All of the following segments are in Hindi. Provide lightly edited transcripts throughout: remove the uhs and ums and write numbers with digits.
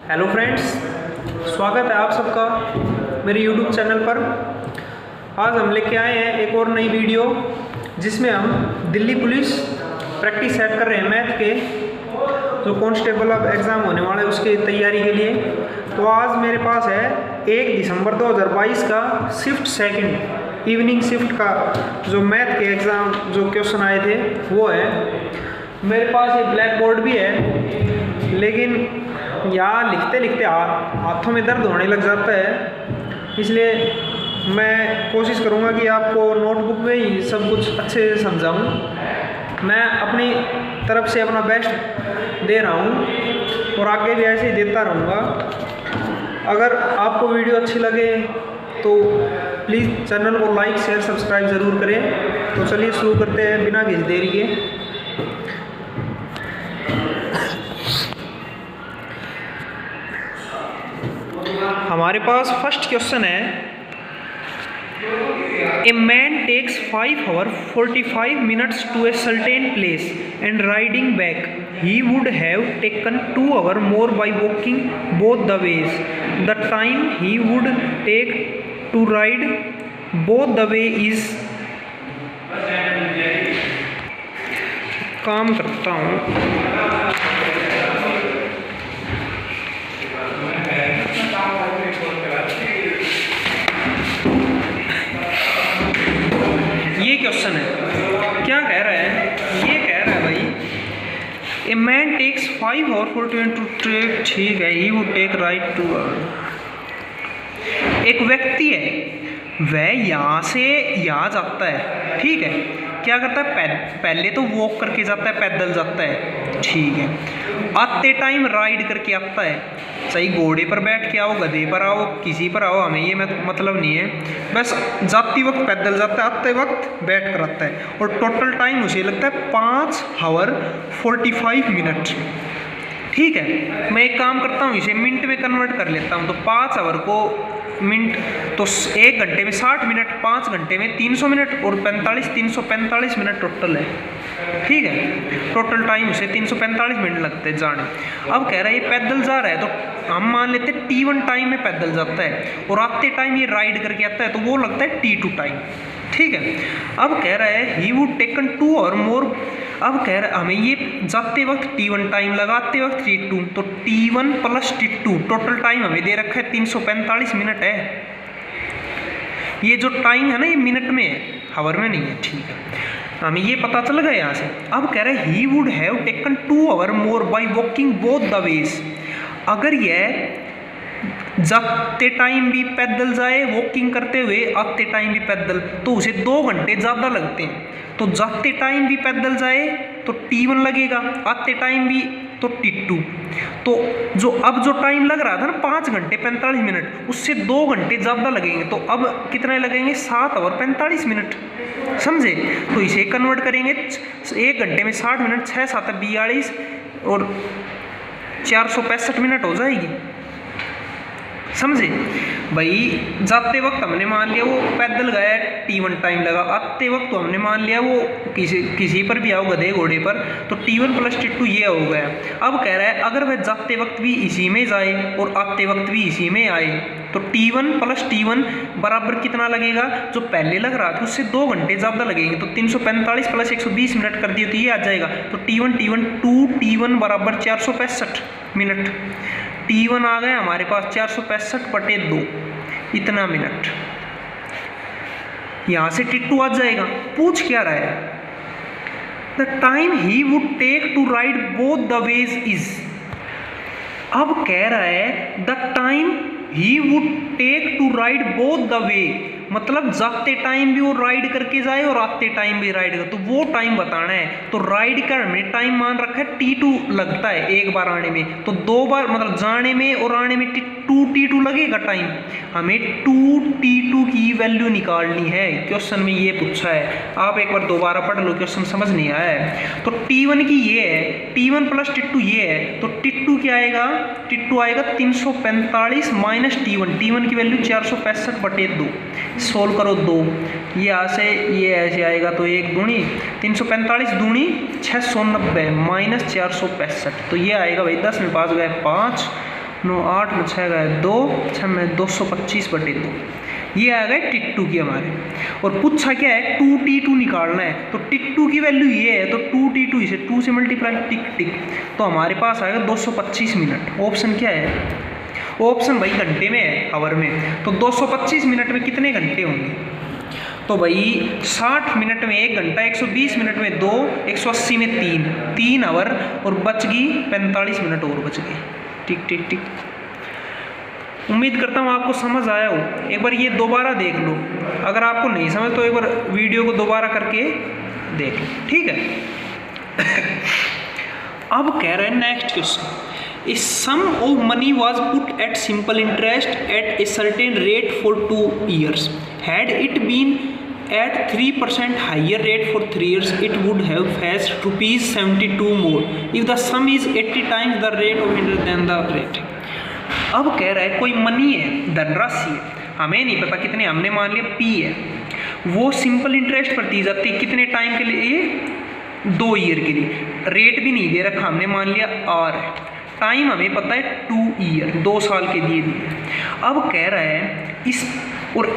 हेलो फ्रेंड्स, स्वागत है आप सबका मेरे यूट्यूब चैनल पर। आज हम लेके आए हैं एक और नई वीडियो जिसमें हम दिल्ली पुलिस प्रैक्टिस सेट कर रहे हैं मैथ के, जो कांस्टेबल अब एग्ज़ाम होने वाला है उसकी तैयारी के लिए। तो आज मेरे पास है 1 दिसंबर 2022 का शिफ्ट सेकंड इवनिंग शिफ्ट का जो मैथ के एग्ज़ाम जो क्वेश्चन आए थे वो है। मेरे पास ये ब्लैक बोर्ड भी है, लेकिन यहाँ लिखते लिखते हाथों में दर्द होने लग जाता है, इसलिए मैं कोशिश करूँगा कि आपको नोटबुक में ही सब कुछ अच्छे से समझाऊँ। मैं अपनी तरफ से अपना बेस्ट दे रहा हूँ और आगे भी ऐसे ही देता रहूँगा। अगर आपको वीडियो अच्छी लगे तो प्लीज़ चैनल को लाइक शेयर सब्सक्राइब ज़रूर करें। तो चलिए शुरू करते हैं बिना किसी देरी के। हमारे पास फर्स्ट क्वेश्चन है, ए man takes 5 hours 45 minutes to a certain place and riding back he would have taken 2 hours more by walking both the ways. The time he would take to ride both the way is काम करता हूँ। ये क्वेश्चन है, क्या कह रहा है? ये कह रहा है भाई, a man takes 5 hours 40 to take, ठीक है, he would take right to. एक व्यक्ति है, वह यहाँ से यहाँ जाता है, ठीक है। क्या करता है? पहले तो वॉक करके जाता है, पैदल जाता है, ठीक है। आते टाइम राइड करके आता है, चाहे घोड़े पर बैठ के आओ, गधे पर आओ, किसी पर आओ, हमें ये मतलब नहीं है। बस जाती वक्त पैदल जाता है, आते वक्त बैठ कर आता है। और टोटल टाइम उसे लगता है 5 hours 45 minutes, ठीक है। मैं एक काम करता हूँ, इसे मिनट में कन्वर्ट कर लेता हूँ। तो 5 hours को मिनट तो 1 घंटे में 60 मिनट, 5 घंटे में 300 मिनट और 345 मिनट टोटल है, ठीक है। टोटल टाइम उसे 345 मिनट लगते हैं जाने। अब कह रहा है ये पैदल जा रहा है, तो हम मान लेते हैं T1 टाइम में पैदल जाता है और आते टाइम ये राइड करके आता है, तो वो लगता है T2 टाइम, ठीक है। अब कह रहा है ही वुड टेकन 2 hours मोर। अब कह रहा है हमें ये जाते वक्त T1 टाइम लगा, आते वक्त T2, तो T1 + T2 टोटल टाइम हमें दे रखा है 345 मिनट है। ये जो टाइम है ना, ये मिनट में है, हावर में नहीं है, ठीक है। हमें ये पता चल गया यहाँ से। अब कह रहे हैं he would have taken 2 hours more by walking both the veg. अगर यह जाते टाइम भी पैदल जाए, वॉकिंग करते हुए, आते टाइम भी पैदल, तो उसे 2 घंटे ज़्यादा लगते हैं। तो जाते टाइम भी पैदल जाए तो T1 लगेगा, आते टाइम भी तो T2। तो जो टाइम लग रहा था ना 5 घंटे 45 मिनट, उससे 2 घंटे ज़्यादा लगेंगे। तो अब कितने लगेंगे? 7 hours 45 मिनट, समझे। तो इसे कन्वर्ट करेंगे 1 घंटे में 60 मिनट, 6 × 7 = 42 और 465 मिनट हो जाएगी, समझे भाई। जाते वक्त हमने मान लिया वो पैदल गया, T1 टाइम लगा, आते वक्त तो हमने मान लिया वो किसी पर भी आओ, गधे घोड़े पर, तो T1 + T2 ये हो गया। अब कह रहा है अगर वह जाते वक्त भी इसी में जाए और आते वक्त भी इसी में आए, तो T1 + T1 बराबर कितना लगेगा? जो पहले लग रहा था उससे 2 घंटे ज़्यादा लगेंगे, तो 345 + 120 मिनट कर दिए तो ये आ जाएगा। तो T1 2T1 = 465 मिनट। T1 आ गया हमारे पास 465/2 इतना मिनट। यहाँ से T2 आ जाएगा। पूछ क्या रहा है? The time he would take to ride both the ways is. अब कह रहा है the time he would take to ride both the way, मतलब जाते टाइम भी वो राइड करके जाए और आते टाइम भी राइड कर, तो वो टाइम बताना है। तो राइड का हमने टाइम मान रखा है T2 लगता है एक बार आने में, तो 2 बार मतलब जाने में और आने में T2 लगेगा टाइम। हमें 2T2 की वैल्यू निकालनी है, क्वेश्चन में ये पूछा है। आप एक बार दोबारा पढ़ लो, क्वेश्चन समझ नहीं आया है। तो T1 की ये है, T1 + T2 ये है, तो T2 क्या आएगा? T2 आएगा 345 - T1 की वैल्यू 465/2। सोल्व करो 2, ये ऐसे ये ऐसे आएगा, तो 1 दूनी 345 दूनी 690 - 465, तो ये आएगा भाई 10 में 5 गए 5 9 8 में 6 गए 2, 6 में 225/2 ये आ गए टिट्टू की हमारे। और पूछा क्या है 2t2 निकालना है, तो टिट्टू की वैल्यू ये है तो 2t2 इसे 2 से मल्टीप्लाई टिक टिक, तो हमारे पास आएगा 225 मिनट। ऑप्शन क्या है, ऑप्शन भाई घंटे में है, आवर में, तो 225 मिनट में कितने घंटे होंगे, तो भाई 60 मिनट में 1 घंटा, 120 मिनट में 2, 180 में 3 आवर, और बच गई 45 मिनट और बच गए। टिक टिक टिक। उम्मीद करता हूँ आपको समझ आया हो। एक बार ये दोबारा देख लो, अगर आपको नहीं समझ तो एक बार वीडियो को दोबारा करके देख लो, ठीक है। अब कह रहे हैं next question, A sum of money was put at simple interest at a certain rate for 2 years. Had it been at 3% higher rate for 3 years, it would have fetched rupees 72 more. If the sum is 80 times the rate of interest, then the rate. अब कह रहा है कोई मनी है, धनराशि है, हमें नहीं पता कितने, हमने मान लिया P है, वो सिंपल इंटरेस्ट पर दी जाती है कितने टाइम के लिए, 2 ईयर के लिए, रेट भी नहीं दे रखा, हमने मान लिया R है, टाइम हमें पता है 2 ईयर, 2 साल के लिए दिए। अब कह रहा है इस, और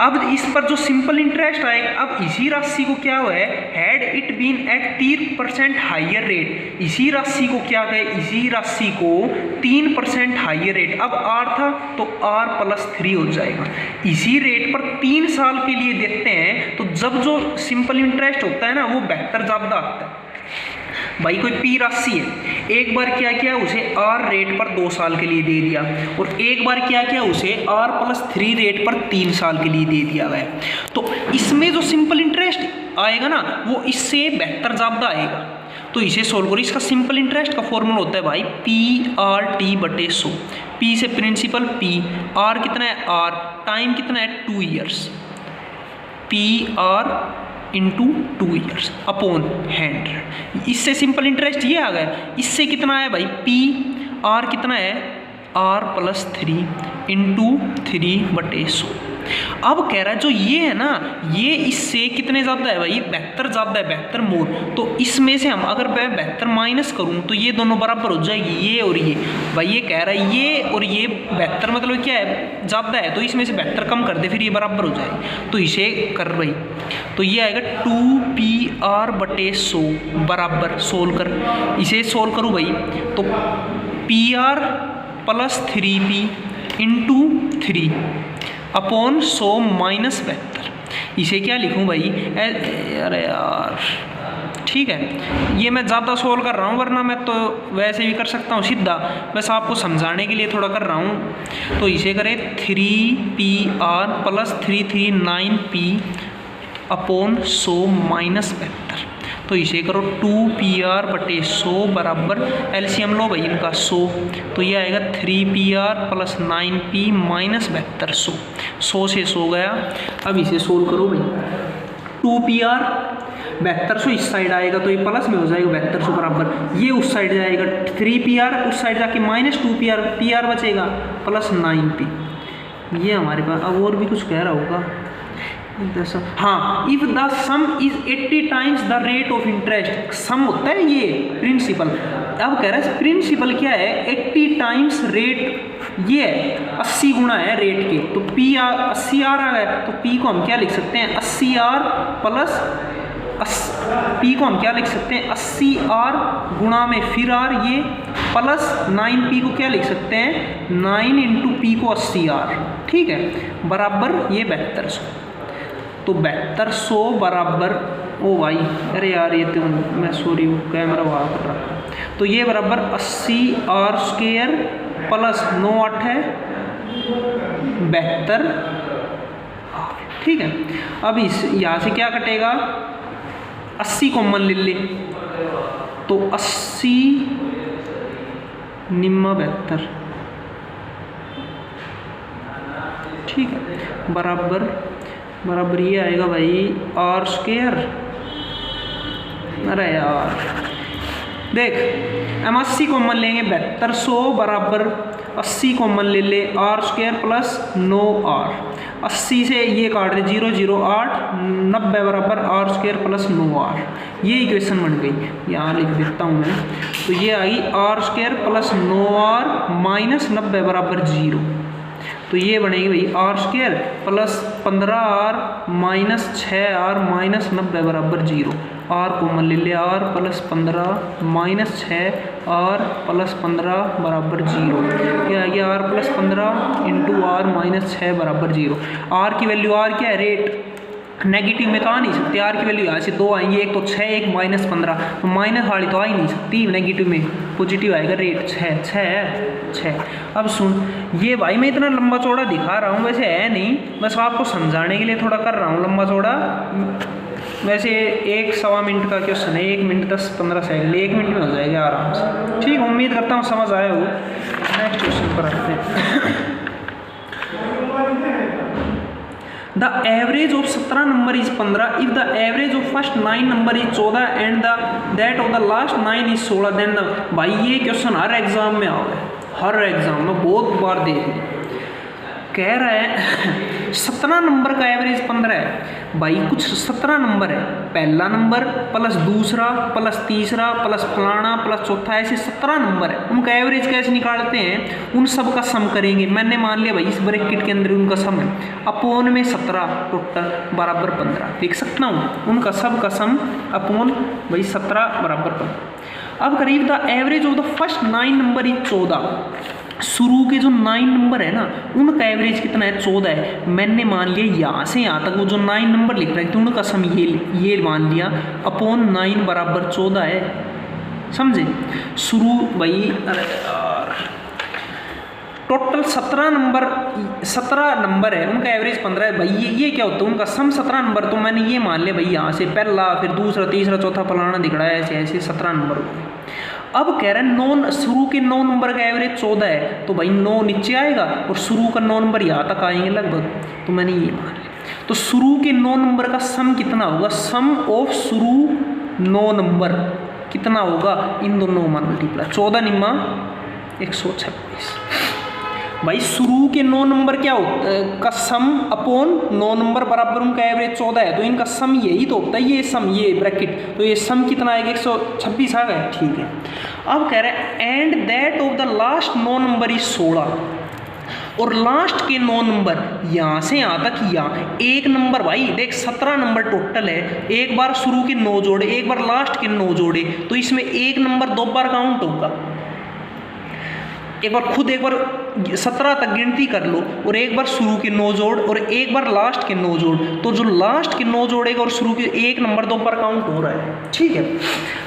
अब इस पर जो सिंपल इंटरेस्ट आएगा, अब इसी राशि को क्या हुआ है, had it been at 3% higher rate, इसी राशि को क्या कहे, इसी राशि को 3% हाइयर रेट, अब R था तो R+3 हो जाएगा, इसी रेट पर 3 साल के लिए देते हैं, तो जब जो सिंपल इंटरेस्ट होता है ना वो बेहतर ज़्यादा आता है। भाई कोई P राशि है, एक बार क्या किया उसे R रेट पर 2 साल के लिए दे दिया, और एक बार क्या किया उसे R+3 रेट पर 3 साल के लिए दे दिया गया, तो इसमें जो सिंपल इंटरेस्ट आएगा ना वो इससे बेहतर ज़्यादा आएगा। तो इसे सोल्व करो। इसका सिंपल इंटरेस्ट का फॉर्मूला होता है भाई PRT/100, P से प्रिंसिपल P, R कितना है R, टाइम कितना है 2 years, PR into 2 years upon 100। इससे सिंपल इंटरेस्ट ये आ गया। इससे कितना है भाई P, R कितना है R+3 इंटू 3/100। अब कह रहा है जो ये है ना, ये इससे कितने ज़्यादा है भाई, बेहतर ज़्यादा है, बेहतर मोर, तो इसमें से हम अगर मैं बेहतर माइनस करूँ तो ये दोनों बराबर हो जाएगी, ये और ये। भाई ये कह रहा है ये और ये बेहतर मतलब क्या है, ज़्यादा है, तो इसमें से बेहतर कम कर दे फिर ये बराबर हो जाए, तो इसे कर भाई, तो ये आएगा 2PR/100 बराबर, सोल्व कर, इसे सोल्व करूँ भाई तो PR+3P इंटू 3 अपॉन 100 माइनस 72। इसे क्या लिखूं भाई, अरे यार ठीक है, ये मैं ज़्यादा सोल्व कर रहा हूँ, वरना मैं तो वैसे भी कर सकता हूँ सीधा, बस आपको समझाने के लिए थोड़ा कर रहा हूँ। तो इसे करें 3PR+339P अपॉन 100 माइनस 72, तो इसे करो 2PR/100 बराबर, एलसीएम लो भाई इनका 100, तो ये आएगा 3PR+9P माइनस 72, 100 से 100 गया। अब इसे सोल्व करो भाई, 2PR 7200 इस साइड आएगा तो ये प्लस में हो जाएगा 7200 बराबर, ये उस साइड जाएगा 3PR, उस साइड जाके माइनस 2PR, PR बचेगा प्लस 9P। ये हमारे पास, अब और भी कुछ कह रहा होगा, हाँ, if the sum is 80 times the rate of interest, sum होता है ये प्रिंसिपल, अब कह रहा है प्रिंसिपल क्या है 80 टाइम्स रेट, ये 80 गुना है रेट के, तो P 80R आ गया, तो P को हम क्या लिख सकते हैं 80R प्लस P को हम क्या लिख सकते हैं 80R गुणा में फिर R, ये प्लस 9P को क्या लिख सकते हैं 9 इंटू P को 80R, ठीक है, बराबर ये 7200, तो 7200 बराबर, ओ भाई अरे यार ये तो मैं सॉरी वो कैमरा वहाँ कर रहा, तो ये बराबर 80R² प्लस 9 8 है 72, ठीक है। अब इस यहाँ से क्या कटेगा 80 कॉमन ले ले, तो 80 निम्मा 72, ठीक है, बराबर ये आएगा भाई R², अरे यार देख हम 80 कॉमन लेंगे 7200 बराबर 80 कॉमन ले ले r² प्लस 9r। 80 से ये काट दे 0 0 8 90 बराबर r² प्लस 9r। ये इक्वेशन बन गई, यहाँ लिख देता हूँ मैं। तो ये आई r² प्लस 9r माइनस 90 बराबर 0। तो ये बनेगी भाई r² plus 15r minus 6r minus 90 बराबर 0। r कॉमन ले ले r plus 15 minus 6r plus 15 बराबर 0। क्या आ गया r plus 15 into r minus 6 बराबर 0। r की वैल्यू r क्या है रेट, नेगेटिव में तो आ नहीं सकती। r की वैल्यू यहाँ से 2 आएंगी, एक तो 6 एक माइनस 15, तो माइनस वाली तो आ ही नहीं सकती, नेगेटिव में पॉजिटिव आएगा रेट 6। अब सुन ये भाई मैं इतना लंबा चौड़ा दिखा रहा हूँ, वैसे है नहीं, बस आपको समझाने के लिए थोड़ा कर रहा हूँ लंबा चौड़ा। वैसे 1-1.25 मिनट का क्वेश्चन है, 1 मिनट 10-15 सेकंड, 1 मिनट में हो जाएगा आराम से। ठीक, उम्मीद करता हूँ समझ आए हो। नेक्स्ट क्वेश्चन पर आते हैं। The average of 17 number is 15 if the average of first 9 number is 14 and that of the last 9 is 16 then the। भाई ये क्वेश्चन हर एग्जाम में आओगे, हर एग्जाम में बहुत बार दे दिए। कह रहा है 17 नंबर का एवरेज 15 है। भाई कुछ 17 नंबर है, पहला नंबर प्लस दूसरा प्लस तीसरा प्लस फलाना प्लस चौथा, ऐसे 17 नंबर है। उनका एवरेज कैसे निकालते हैं, उन सब का सम करेंगे। मैंने मान लिया भाई इस ब्रैकेट के अंदर उनका सम है, अपोन में 17 टोटल बराबर 15 लिख सकता हूँ। उनका सब का सम अपोन भाई 17 बराबर 15। अब करीब the average of the first 9 number is 14। शुरू के जो 9 नंबर है ना उनका एवरेज कितना है 14 है। मैंने मान लिया यहाँ से यहाँ तक वो जो 9 नंबर लिख रहे थे उनका सम ये मान लिया अपोन 9 बराबर 14 है, समझे। शुरू भाई अरे यार टोटल 17 नंबर है, उनका एवरेज 15 है। भाई ये क्या होता है, उनका सम 17 नंबर। तो मैंने ये मान लिया भाई यहाँ से पहला फिर दूसरा तीसरा चौथा फलाना दिख रहा है, ऐसे ऐसे 17 नंबर हो गए। अब कह रहे हैं शुरू के 9 नंबर का एवरेज 14 है, तो भाई 9 नीचे आएगा और शुरू का 9 नंबर यहाँ तक आएंगे लगभग। तो मैंने ये मान लिया। तो शुरू के 9 नंबर का सम कितना होगा, सम ऑफ शुरू 9 नंबर कितना होगा, इन दोनों मान मल्टीप्लाई 14 निम्मा 126। भाई शुरू के 9 नंबर क्या होता है का सम अपोन 9 नंबर बराबर उनका एवरेज 14 है, तो इनका सम यही तो होता है, ये सम ये ब्रैकेट, तो ये सम कितना आएगा 126 आ गया। ठीक है, अब कह रहे हैं and that of the last 9 number is 16। और लास्ट के 9 नंबर यहाँ से यहाँ तक यहाँ एक नंबर, भाई देख 17 नंबर टोटल है, एक बार शुरू के 9 जोड़े एक बार लास्ट के 9 जोड़े, तो इसमें एक नंबर 2 बार काउंट होगा। एक बार खुद एक बार 17 तक गिनती कर लो और एक बार शुरू के 9 जोड़ और एक बार लास्ट के 9 जोड़, तो जो लास्ट के 9 जोड़ेगा और शुरू के एक नंबर 2 बार काउंट हो रहा है। ठीक है,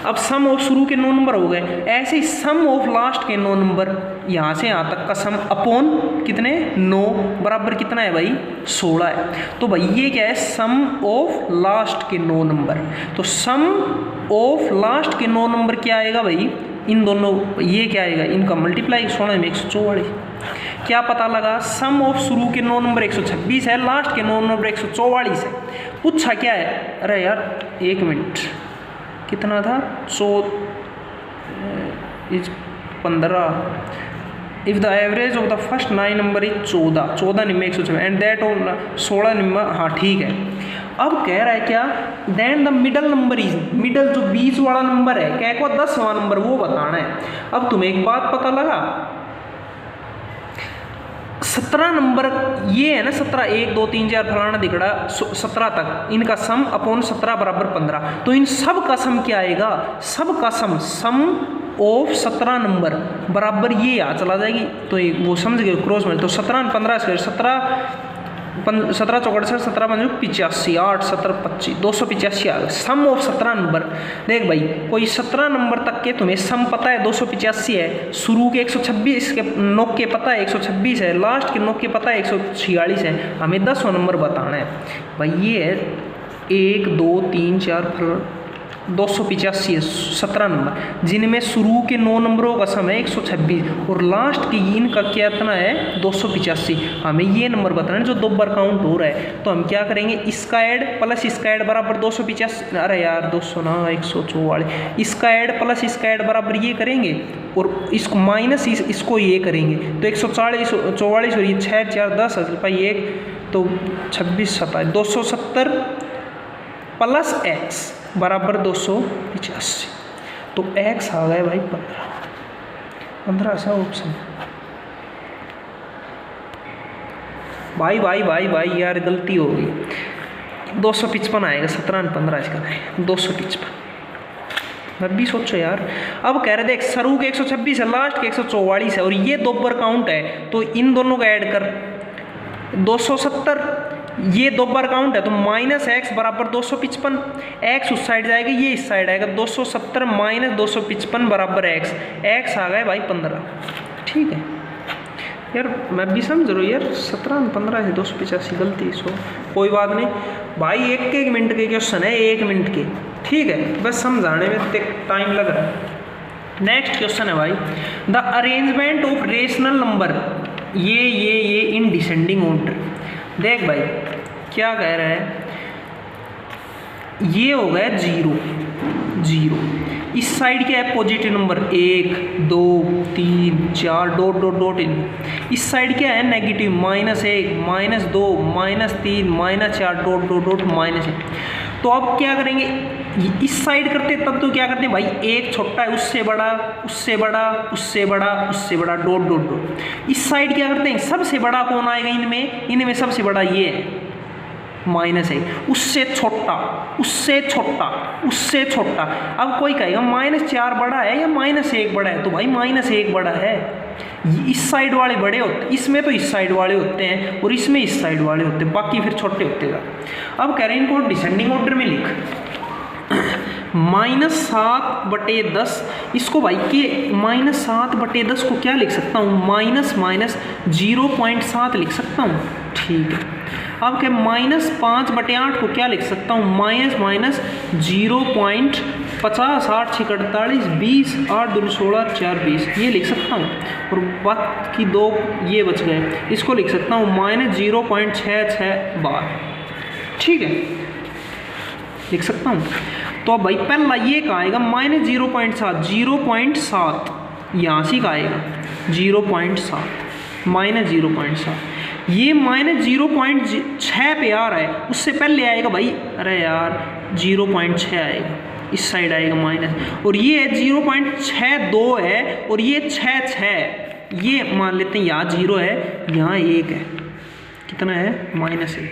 अब सम ऑफ शुरू के 9 नंबर हो गए, ऐसे ही सम ऑफ लास्ट के 9 नंबर यहाँ से यहाँ तक का सम अपोन कितने 9 बराबर कितना है भाई 16 है। तो भाई ये क्या है, सम ऑफ लास्ट के 9 नंबर। तो सम ऑफ लास्ट के 9 नंबर क्या आएगा भाई, इन दोनों ये क्या आएगा, इनका मल्टीप्लाई 16 में 144। क्या पता लगा, सम ऑफ शुरू के 9 नंबर 126 है, लास्ट के 9 नंबर 144 है। पूछा क्या है, अरे यार 1 मिनट कितना था 15 if the average of the first 9 number is 14 निम्न 126 एंड दैट ऑफ 16 निम्न। हाँ ठीक है, अब कह रहा है क्या, then the middle number is, middle जो बीच वाला नंबर है क्या को 10वां नंबर वो बताना है। अब तुम्हें एक बात पता लगा, 17 नंबर ये है ना 17 1 2 3 4 फलाना दिख रहा 17 तक, इनका सम अपोन 17 बराबर 15। तो इन सब का सम क्या आएगा, सब का सम ऑफ 17 नंबर बराबर ये यहाँ चला जाएगी, तो वो समझ गए क्रॉस में। तो 17 15 17 चौकड़ 17 5 85 8 17 25 285 आ गए सम ऑफ 17 नंबर। देख भाई कोई 17 नंबर तक के तुम्हें सम पता है 285 है, शुरू के 126 के नोक के पता है 126 है, लास्ट के नोक के पता है 146 है, हमें 10वां नंबर बताना है। भाई ये है 1 2 3 4 285 है 17 नंबर, जिनमें शुरू के 9 नंबरों का सम है 126 और लास्ट की इनका क्या इतना है 285। हमें ये नंबर बताना है जो 2 बार काउंट हो रहा है। तो हम क्या करेंगे, इसका ऐड प्लस इसका ऐड बराबर 285, अरे यार 200 ना 144, इसका ऐड प्लस इसका ऐड बराबर ये करेंगे और इसको माइनस इसको ये करेंगे तो 144 और ये 6 4 10 भाई 1 तो 26 27 270 प्लस एक्स बराबर 285। तो एक्स आ गया भाई 15 सा ऑप्शन। भाई यार गलती हो गई, 255 आएगा, 17 और 15 इसका है 255। मैं भी सोचो यार, अब कह रहे देख शुरू के 126 है लास्ट के 144 है और ये 2 बार काउंट है तो इन दोनों का ऐड कर 270, ये 2 बार काउंट है तो माइनस एक्स बराबर 255, एक्स उस साइड जाएगा ये इस साइड आएगा 270 माइनस 255 बराबर एक्स, एक्स आ गए भाई 15। ठीक है यार, मैं भी समझ रहा हूँ यार 17 और 15 है 285 गलती सो कोई बात नहीं भाई, 1 मिनट के क्वेश्चन है 1 मिनट के, ठीक है बस समझाने में टाइम लग रहा है। नेक्स्ट क्वेश्चन है भाई, the arrangement of rational number ये इन डिसेंडिंग ऑर्डर। देख भाई क्या कह रहा है, ये हो गया 0 इस साइड क्या है positive number 1 2 3 4 dot dot dot in, इस साइड क्या है नेगेटिव -1 -2 -3 -4 डॉट डॉट डॉट -1। तो अब क्या करेंगे, इस साइड करते तब तो क्या करते हैं भाई, एक छोटा है उससे बड़ा उससे बड़ा उससे बड़ा उससे बड़ा डॉट डॉट डॉट। इस साइड क्या करते हैं, सबसे बड़ा कौन आएगा इनमें सबसे बड़ा ये है -1, उससे छोटा उससे छोटा उससे छोटा। अब कोई कहेगा -4 बड़ा है या -1 बड़ा है, तो भाई -1 बड़ा है, इस साइड वाले बड़े होते, इसमें तो इस साइड वाले होते हैं और इसमें इस साइड वाले होते हैं, बाकी फिर छोटे होते हैं। अब कह रहे हैं इनको डिसेंडिंग ऑर्डर में लिख, -7/10 इसको भाई के -7/10 को क्या लिख सकता हूँ, -0.7 लिख सकता हूँ। ठीक है, अब क्या -5/8 को क्या लिख सकता हूँ, -0.50 8 6 48 20 8 2 16 4 20 ये लिख सकता हूँ और बाकी 2 ये बच गए, इसको लिख सकता हूँ -0.66 ठीक है लिख सकता हूँ। तो अब भाई पहला ये का आएगा -0.7 यहाँ से का आएगा 0.7 -0.7, ये -0.6 पे आ रहा है, उससे पहले आएगा भाई, अरे यार 0.6 आएगा इस साइड आएगा माइनस, और ये 0.62 है और ये 6 ये मान लेते हैं यहाँ 0 है यहाँ 1 है, कितना है -1,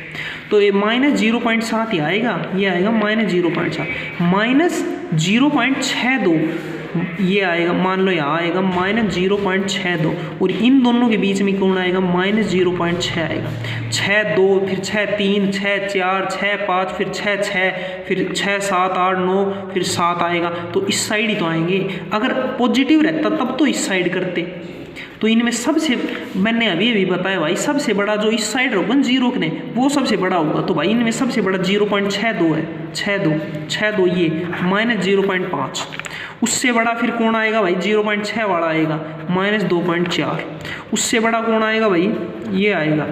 तो ये -0.7 ही आएगा, ये आएगा -0.7 -0.62 ये आएगा, मान लो यहाँ आएगा -0.62 और इन दोनों के बीच में कौन आएगा -0.6 आएगा, 6 2 फिर 6 3 6 4 6 5 फिर 6 फिर 6 7 8 9 फिर 7 आएगा, तो इस साइड ही तो आएंगे। अगर पॉजिटिव रहता तब तो इस साइड करते, तो इनमें सबसे मैंने अभी बताया भाई सबसे बड़ा जो इस साइड होगा 0 के वो सबसे बड़ा होगा, तो भाई इनमें सबसे बड़ा 0.62 है, 6 2 ये -0.5, उससे बड़ा फिर कौन आएगा भाई 0.6 वाला आएगा -2.4, उससे बड़ा कौन आएगा भाई ये आएगा।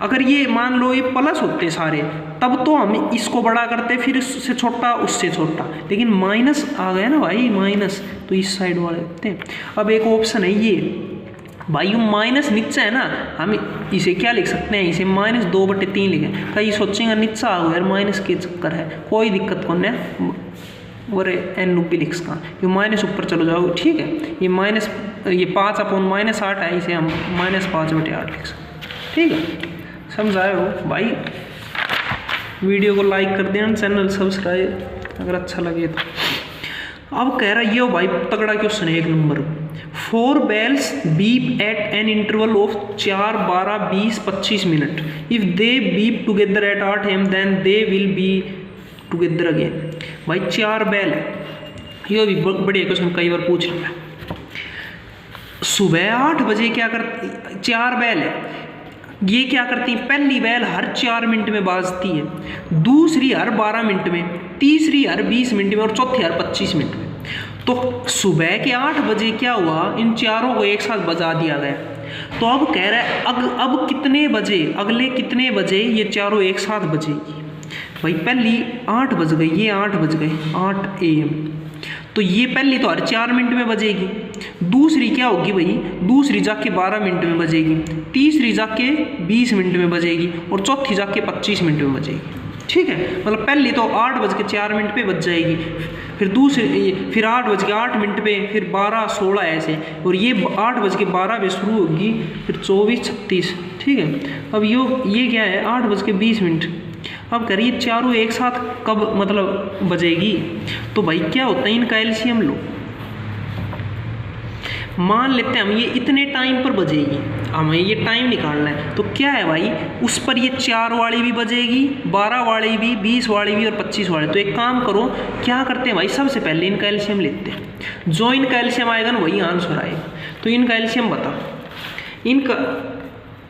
अगर ये मान लो ये प्लस होते सारे तब तो हम इसको बड़ा करते, फिर इससे छोटा उससे छोटा, लेकिन माइनस आ गया ना भाई माइनस, तो इस साइड वाले होते हैं। अब एक ऑप्शन है ये भाई ये माइनस नीचे है ना, हम इसे क्या लिख सकते हैं, इसे -2/3 लिखें। कई सोचेंगे नीचा आ गया यार माइनस के चक्कर है, कोई दिक्कत कौन है, और n भी लिख सकता, ये माइनस ऊपर चलो जाओ ठीक है, ये 5/-8 है, इसे हम -5/8 लिख सकते ठीक है। समझ आए हो भाई, वीडियो को लाइक कर देना, चैनल सब्सक्राइब अगर अच्छा लगे तो। अब कह रहा है ये भाई तगड़ा क्वेश्चन है 1 number, 4 bells beep at an interval of 4 12 20 25 minute, if they beep together at 8 am then they will be together again। भाई 4 बैल है, ये भी बढ़िया क्वेश्चन कई बार पूछ लिया। सुबह 8 बजे क्या करती, 4 बैल है, ये क्या करती है, पहली बैल हर 4 मिनट में बाजती है, दूसरी हर 12 मिनट में, तीसरी हर 20 मिनट में और चौथी हर 25 मिनट में। तो सुबह के 8 बजे क्या हुआ, इन चारों को एक साथ बजा दिया गया। तो अब कह रहा है अब कितने बजे, अगले कितने बजे ये चारों एक साथ बजेगी। भाई पहली 8 बज गई, ये 8 बज गए, 8 AM। तो ये पहली तो हर 4 मिनट में बजेगी। दूसरी क्या होगी भाई, दूसरी जाके 12 मिनट में बजेगी, तीसरी जाके 20 मिनट में बजेगी और चौथी जाके 25 मिनट में बजेगी। ठीक है, मतलब पहली तो 8:04 पे बज जाएगी, फिर दूसरी फिर 8:08 पे, फिर 12:16 ऐसे, और ये 8:12 पे शुरू होगी, फिर 24:36। ठीक है, अब ये क्या है 8:20। अब करिए चारों एक साथ कब मतलब बजेगी। तो भाई क्या होता है, इनका एलसीएम लो, मान लेते हैं हम ये इतने टाइम पर बजेगी, हमें ये टाइम निकालना है। तो क्या है भाई, उस पर ये 4 वाली भी बजेगी, 12 वाली भी, 20 वाली भी और 25 वाली। तो एक काम करो, क्या करते हैं भाई, सबसे पहले इनका एलसीएम लेते हैं, जो इनका एलसीएम आएगा ना वही आंसर आएगा। तो इनका एलसीएम बता, इनका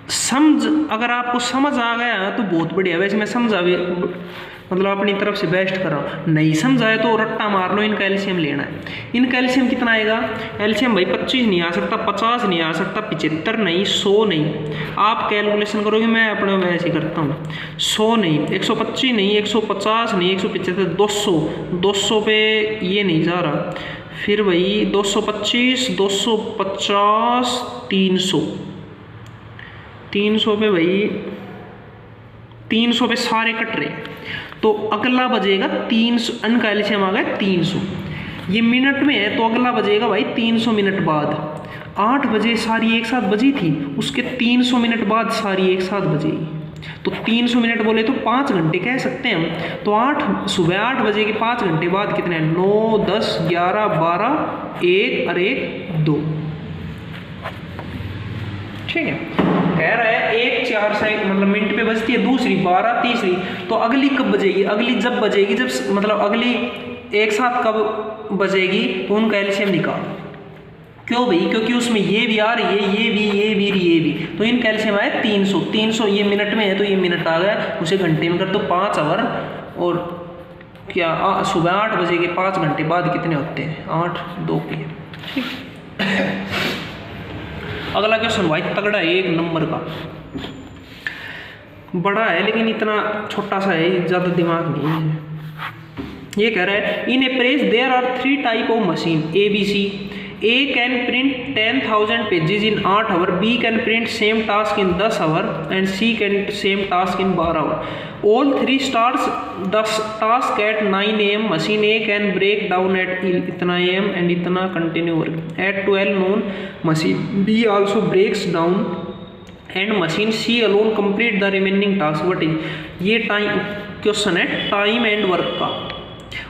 समझ, अगर आपको समझ आ गया तो बहुत बढ़िया, वैसे मैं समझा भी मतलब अपनी तरफ से बेस्ट कर रहा हूँ, नहीं समझाए तो रट्टा मार लो, इनका एलसीएम लेना है। इनका एलसीएम कितना आएगा, एलसीएम भाई 25 नहीं आ सकता, 50 नहीं आ सकता, 75 नहीं, 100 नहीं। आप कैलकुलेशन करोगे, मैं अपने वैसे करता हूँ, 100 नहीं, 125 नहीं, 150 नहीं, 175, 200, 200 पे ये नहीं जा रहा, फिर भाई 225, 250, 300 पे भाई 300 पे सारे कट रहे। तो अगला बजेगा 300, इनका एलसीएम आ गया 300, ये मिनट में है तो अगला बजेगा भाई 300 मिनट बाद। 8 बजे सारी एक साथ बजी थी, उसके 300 मिनट बाद सारी एक साथ बजेगी। तो 300 मिनट बोले तो 5 घंटे कह सकते हैं हम। तो सुबह 8 बजे के 5 घंटे बाद कितने हैं, 9, 10, 11, 12, 1 और 1, 2। ठीक है, कह रहा है 1 4 सेकंड मतलब मिनट पे बजती है, दूसरी 12, तीसरी। तो अगली कब बजेगी, अगली जब बजेगी, जब मतलब अगली एक साथ कब बजेगी, तो उनका एलसीएम निकालो। क्यों भाई, क्योंकि उसमें ये भी आ रही है, ये भी। तो इनका एलसीएम आया 300, ये मिनट में है तो ये मिनट आ गया, उसे घंटे में कर तो 5 आवर। और क्या सुबह 8 बजे के 5 घंटे बाद कितने होते हैं, 8, 2 PM। ठीक, अगला क्वेश्चन भाई तगड़ा है, 1 नंबर का, बड़ा है लेकिन इतना छोटा सा है, ज़्यादा दिमाग नहीं है। ये कह रहा है, in a press there are 3 type of machine ABC। A can print 10,000 pages in 8 hours, B can print same task in 10 hours, and C can same task in 12 hours. All 3 starts the task at 9 AM. Machine A can break down at itna AM and itna continue work. At 12 noon, machine B also breaks down and machine C alone complete the remaining task. What is? ये टाइम क्वेश्चन है टाइम एंड वर्क का।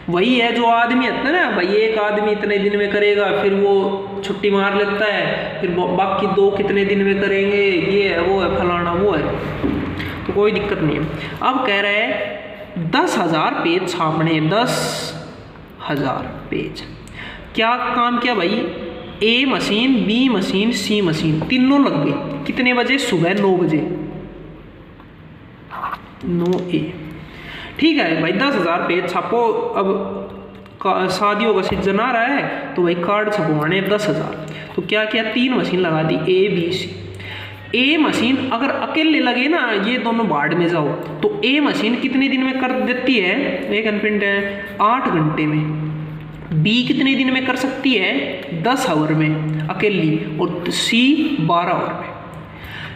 वही है जो आदमी होता है ना भाई, एक आदमी इतने दिन में करेगा, फिर वो छुट्टी मार लेता है, फिर बाकी 2 कितने दिन में करेंगे, ये है वो है फलाना वो है, तो कोई दिक्कत नहीं है। अब कह रहे हैं 10,000 पेज छापने, 10,000 पेज। क्या काम किया भाई, A machine, B machine, C machine, तीनों लग गए। कितने बजे, सुबह 9 बजे, 9 AM। ठीक है भाई, 10,000 पेज छापो। अब शादियों का सीजन आ रहा है तो भाई कार्ड छपवाने 10,000। तो क्या किया, 3 मशीन लगा दी, A B C। A machine अगर अकेले लगे ना, ये दोनों बाढ़ में जाओ, तो A मशीन कितने दिन में कर देती है, एक अनप्रिंट है 8 घंटे में। B कितने दिन में कर सकती है, 10 आवर में अकेली, और C 12 आवर में।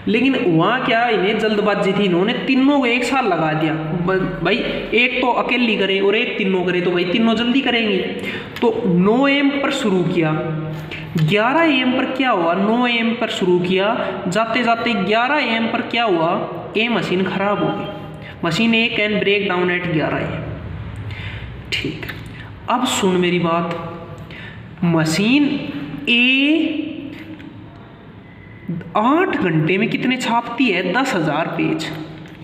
लेकिन वहाँ क्या, इन्हें जल्दबाजी थी, इन्होंने तीनों को एक साथ लगा दिया। भाई एक तो अकेली करे और एक तीनों करे, तो भाई तीनों जल्दी करेंगे। तो 9 AM पर शुरू किया, 11 AM पर क्या हुआ, 9 AM पर शुरू किया, जाते जाते 11 AM पर क्या हुआ, A मशीन खराब हो गई। Machine A can break down at 11 AM। ठीक, अब सुन मेरी बात, मशीन A 8 घंटे में कितने छापती है, 10,000 पेज।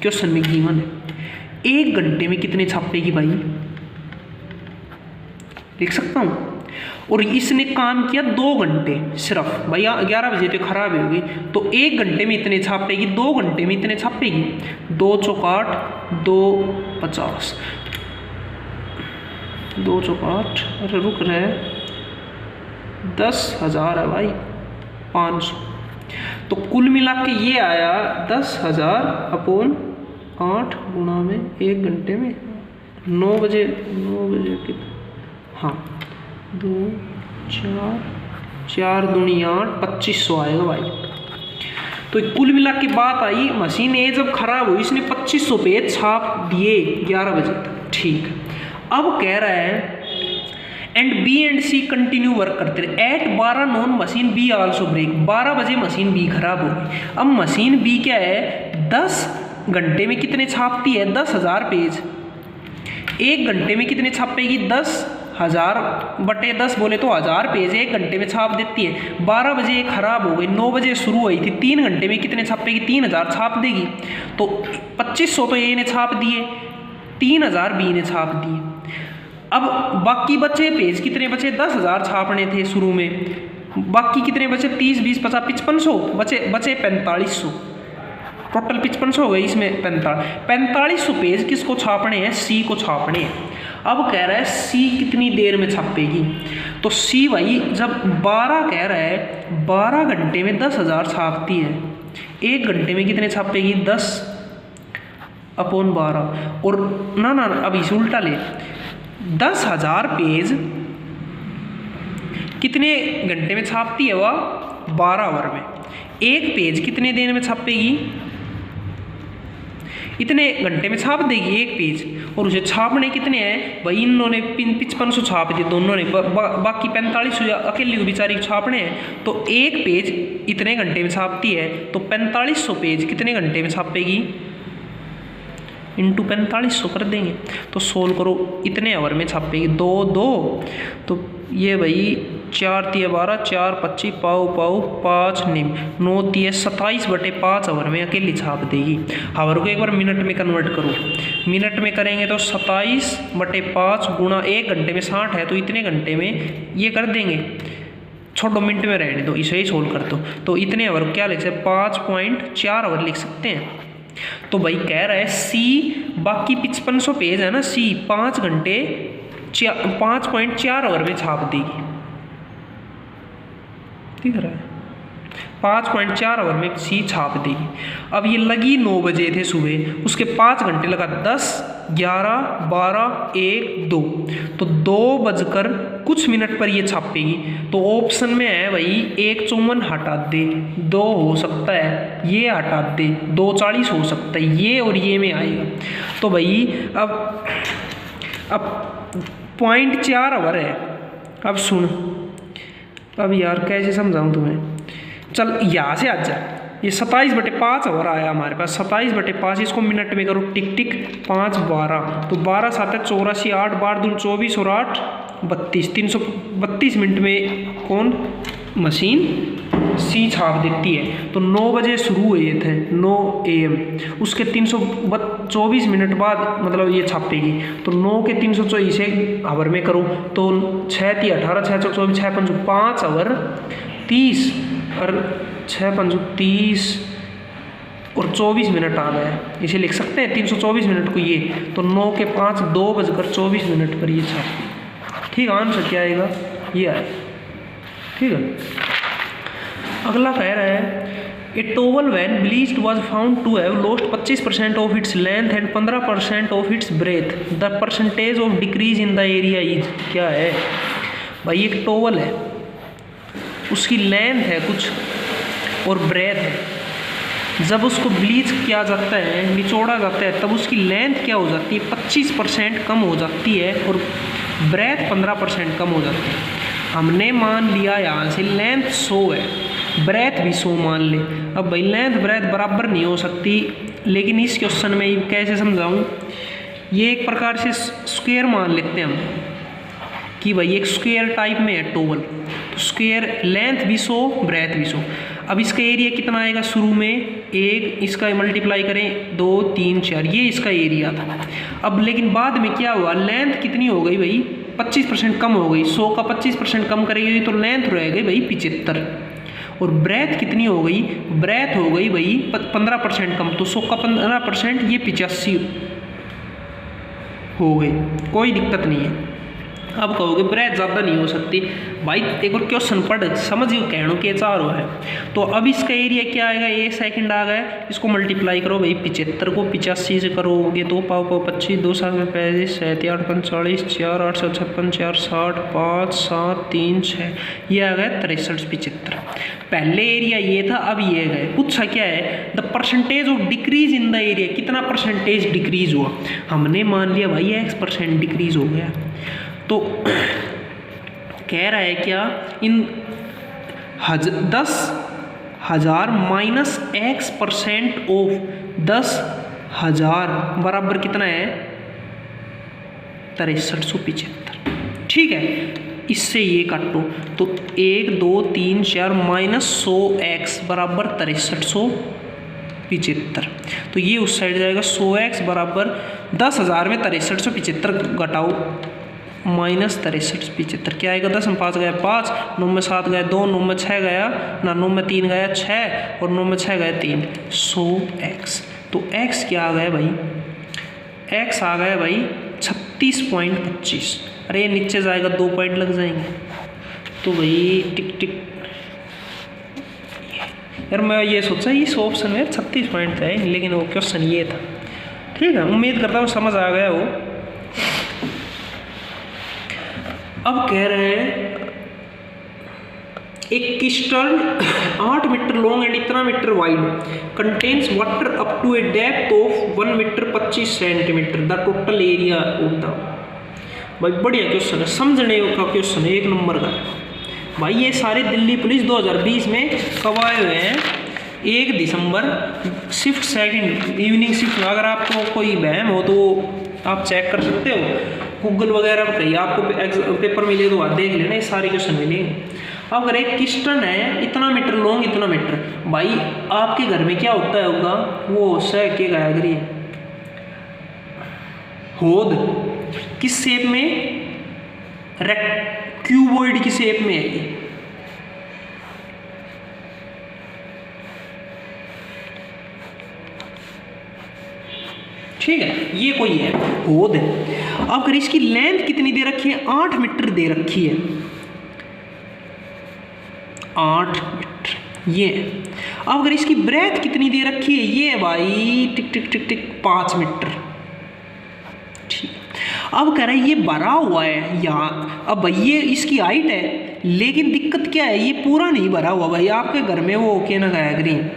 क्वेश्चन में गिवन है 1 घंटे में कितने छापेगी भाई, लिख सकता हूँ। और इसने काम किया 2 घंटे सिर्फ, भाई 11 बजे तो खराब होगी, तो 1 घंटे में इतने छापेगी, 2 घंटे में इतने छापेगी, 2 चौक 8, 2 50। 2 चौक 8, अरे रुक रहे 10,000 है भाई 500। तो कुल मिला के ये आया 10,000 अपॉन 8 गुणा में 1 घंटे में 9 बजे कितना, हाँ 2 4 दूनी 8, 2500 आएगा भाई। तो कुल मिला के बात आई, मशीन ए जब खराब हुई इसने 2500 पेज छाप दिए 11 बजे तक, ठीक। अब कह रहा है and B and C continue work करते रहे at 12 noon machine B also break. 12 बजे मशीन बी खराब हो गई। अब मशीन बी क्या है 10 घंटे में कितने छापती है 10,000 पेज। 1 घंटे में कितने छापेगी 10,000 बटे 10 बोले तो 1000 पेज 1 घंटे में छाप देती है। 12 बजे ये खराब हो गई, 9 बजे शुरू हुई थी, 3 घंटे में कितने छापेगी 3000 छाप देगी। तो 2500 तो ए ने छाप दिए, 3000 बी ने छाप दिए। अब बाकी बचे पेज कितने बचे 10,000 छापने थे शुरू में, बाकी कितने बचे 30 20 50 5500 बचे 4500। टोटल 5500 हो गए, इसमें 4500 पेज किसको छापने हैं सी को छापने हैं। अब कह रहा है सी कितनी देर में छापेगी, तो सी भाई जब 12 कह रहा है 12 घंटे में 10,000 छापती है, 1 घंटे में कितने छापेगी 10 अपॉन 12। और ना अब इसे उल्टा ले, 10,000 पेज कितने घंटे में छापती है वह 12 आवर में। एक पेज कितने देर में छापेगी, इतने घंटे में छाप देगी एक पेज। और उसे छापने कितने हैं भाई, इन्होंने 5500 छाप दिए दोनों ने, बाकी 4500 अकेली को बेचारी छापने हैं। तो एक पेज इतने घंटे में छापती है, तो 4500 पेज कितने घंटे में छापेगी इंटू 4500 कर देंगे तो सोल्व करो, इतने आवर में छापेगी 2 तो ये भाई 4 × 12 4 25 पाव 5 निम 9 × 27 बटे 5 आवर में अकेली छाप देगी। आवर को एक बार मिनट में कन्वर्ट करो, मिनट में करेंगे तो 27 बटे 5 गुणा 1 घंटे में 60 है, तो इतने घंटे में ये कर देंगे, छोड़ो मिनट में रहने दो, इसे ही सोल्व कर दो। तो इतने आवर क्या लिख सकते 5.4 आवर लिख सकते हैं। तो भाई कह रहा है सी बाकी 5500 पेज है ना, सी 5 घंटे 5.4 आवर में छाप देगी, ठीक है 5.4 आवर में सी छाप देगी। अब ये लगी 9 बजे थे सुबह, उसके 5 घंटे लगा 10 11 12 1 2, तो 2 बजकर कुछ मिनट पर ये छापेगी। तो ऑप्शन में है भाई 1:54 हटा दे, 2 हो सकता है, ये हटा दे 2:40 हो सकता है, ये और ये में आएगा। तो भाई अब 0.4 आवर है। अब सुन, अब यार कैसे समझाऊँ तुम्हें, चल यहाँ से आ जा, ये 27 बटे 5 आवर आया हमारे पास, 27 बटे 5 इसको मिनट में करो टिक टिक 5 12, तो 12 7 84 8 12 दूनी 24 और 8 32, 332 मिनट में कौन मशीन सी छाप देती है। तो 9 बजे शुरू हुए थे 9 AM, उसके 324 मिनट बाद मतलब ये छापेगी। तो 9 के 324 आवर में करो तो 6 × 18 6 × 24 6 × 5 आवर 30 और 6 × 30 और 24 मिनट आ गया, इसे लिख सकते हैं 324 मिनट को ये। तो 9 के 5 2 बजकर 24 मिनट पर ये छापती, ठीक। आंसर क्या आएगा ये आए, ठीक है। अगला कह रहा है a towel when bleached was found to have lost 25% of its length and 15% of its breadth, the percentage of decrease in the area is, क्या है भाई। एक टोवल है, उसकी लेंथ है कुछ और ब्रेथ है, जब उसको ब्लीच किया जाता है निचोड़ा जाता है तब उसकी लेंथ क्या हो जाती है 25% कम हो जाती है और ब्रेथ 15% कम हो जाती है। हमने मान लिया यहाँ से लेंथ 100 है, ब्रेथ भी 100 मान ले। अब भाई लेंथ ब्रेथ बराबर नहीं हो सकती, लेकिन इस क्वेश्चन में कैसे समझाऊँ, ये एक प्रकार से स्क्वायर मान लेते हैं हम कि भाई एक स्क्वायर टाइप में है टोवल, तो स्क्वायर लेंथ भी 100 ब्रेथ भी 100। अब इसका एरिया कितना आएगा शुरू में 1, इसका मल्टीप्लाई करें 2 3 4, ये इसका एरिया था। अब लेकिन बाद में क्या हुआ, लेंथ कितनी हो गई भाई 25% कम हो गई, 100 का 25% कम करेगी तो लेंथ रह गई भाई 75, और ब्रेथ कितनी हो गई, ब्रेथ हो गई भाई 15% कम, तो 100 का 15% ये 85 हो गई, कोई दिक्कत नहीं है, अब कहोगे ब्रेथ ज़्यादा नहीं हो सकती भाई, एक और क्वेश्चन पढ़ समझियो कहनो के चार हुआ है। तो अब इसका एरिया क्या आएगा, 1 सेकंड आ गया, इसको मल्टीप्लाई करो भाई 75 को 85 से करोगे तो पाओ 25, 2 7 में 35, 7 8 45, 4 8 56, 4 60, 5 7 3 6, ये आ गया 63 75। पहले एरिया ये था, अब ये गए। पूछा क्या है, the percentage of decrease in the area, कितना परसेंटेज डिक्रीज हुआ। हमने मान लिया भाई X% डिक्रीज हो गया, तो कह रहा है क्या, इन 10,000 माइनस X% ऑफ 10,000 बराबर कितना है 6375। ठीक है, इससे ये काटो तो 1 2 3 4 माइनस 100x बराबर 6375। तो ये उस साइड जाएगा 100x बराबर 10,000 में 6375 घटाओ माइनस 6375, क्या आएगा, 10 में 5 गया 5, 9 में 7 गया 2, 9 में 6 गया ना, 9 में 3 गया 6 और 9 में 6 गया 3, 100x। तो x क्या आ गया भाई, x आ गया भाई 36.25। अरे नीचे जाएगा 2 पॉइंट लग जाएंगे, तो भाई टिक टिक यार, मैं ये सोचा इस ऑप्शन में 36 पॉइंट है, लेकिन वो क्वेश्चन ये था। ठीक है, उम्मीद करता हूँ समझ आ गया वो। अब कह रहे हैं एक क्रिस्टल 8 मीटर लॉन्ग एंड इतना metre wide contains water up to a depth of 1 metre 25 centimetre, the total area of the. भाई बढ़िया क्वेश्चन है, समझने का क्वेश्चन है, 1 नंबर का। भाई ये सारे दिल्ली पुलिस 2020 में कब आए हुए हैं, 1 दिसंबर शिफ्ट सेकंड इवनिंग शिफ्ट। अगर आपको कोई बहम हो तो आप चेक कर सकते हो, गूगल वगैरह पर कहीं आपको पेपर मिले तो आप देख लेना, ये सारे क्वेश्चन मिलेंगे। अब अगर एक किस्टन है इतना मीटर लॉन्ग इतना मीटर, भाई आपके घर में क्या होता है होगा, वो सह के गाया करिए होद किस शेप में, क्यूबॉइड की शेप में है ये। ठीक है, ये कोई है होद। अब अगर इसकी लेंथ कितनी दे रखी है, 8 मीटर दे रखी है, 8 मीटर ये। अब अगर इसकी ब्रेथ कितनी दे रखी है, ये भाई टिक टिक टिक टिक 5 मीटर। ठीक, अब कह रहा है ये भरा हुआ है यहाँ। अब भाई ये इसकी हाइट है, लेकिन दिक्कत क्या है, ये पूरा नहीं भरा हुआ। भाई आपके घर में वो क्या ना गया ग्रीन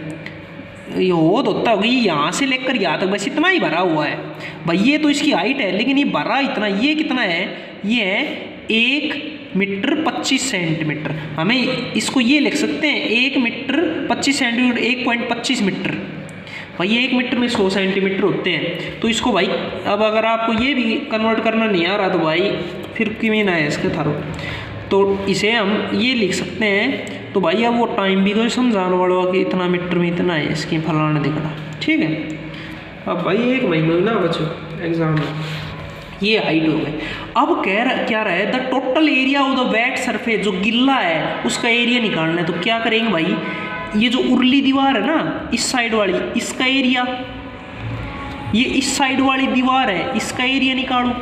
ये होद होता होगी, यहाँ से लेकर यहाँ तक बस इतना ही भरा हुआ है। भाई ये तो इसकी हाइट है, लेकिन ये भरा इतना, ये कितना है, ये है 1 मीटर 25 सेंटीमीटर। हमें इसको ये लिख सकते हैं 1 मीटर 25 सेंटीमीटर, 1.25 मीटर। भाई ये 1 मीटर में 100 सेंटीमीटर होते हैं। तो इसको भाई अब अगर आपको ये भी कन्वर्ट करना नहीं आ रहा तो भाई फिर क्यों ना है इसके थारो, तो इसे हम ये लिख सकते हैं। तो भाई अब वो टाइम भी कोई समझाने वाला कि इतना मीटर में इतना है, इसकी फलाना दिखना। ठीक है, अब भाई 1 महीना ना बचो एग्जाम में, ये हाइट हो गई। अब क्या रहा है, the total area of the wet surface, जो गिल्ला है उसका एरिया निकालना है। तो क्या करेंगे भाई, ये जो उर्ली दीवार है ना इस साइड वाली, इसका एरिया, ये इस साइड वाली दीवार है इसका एरिया निकालो।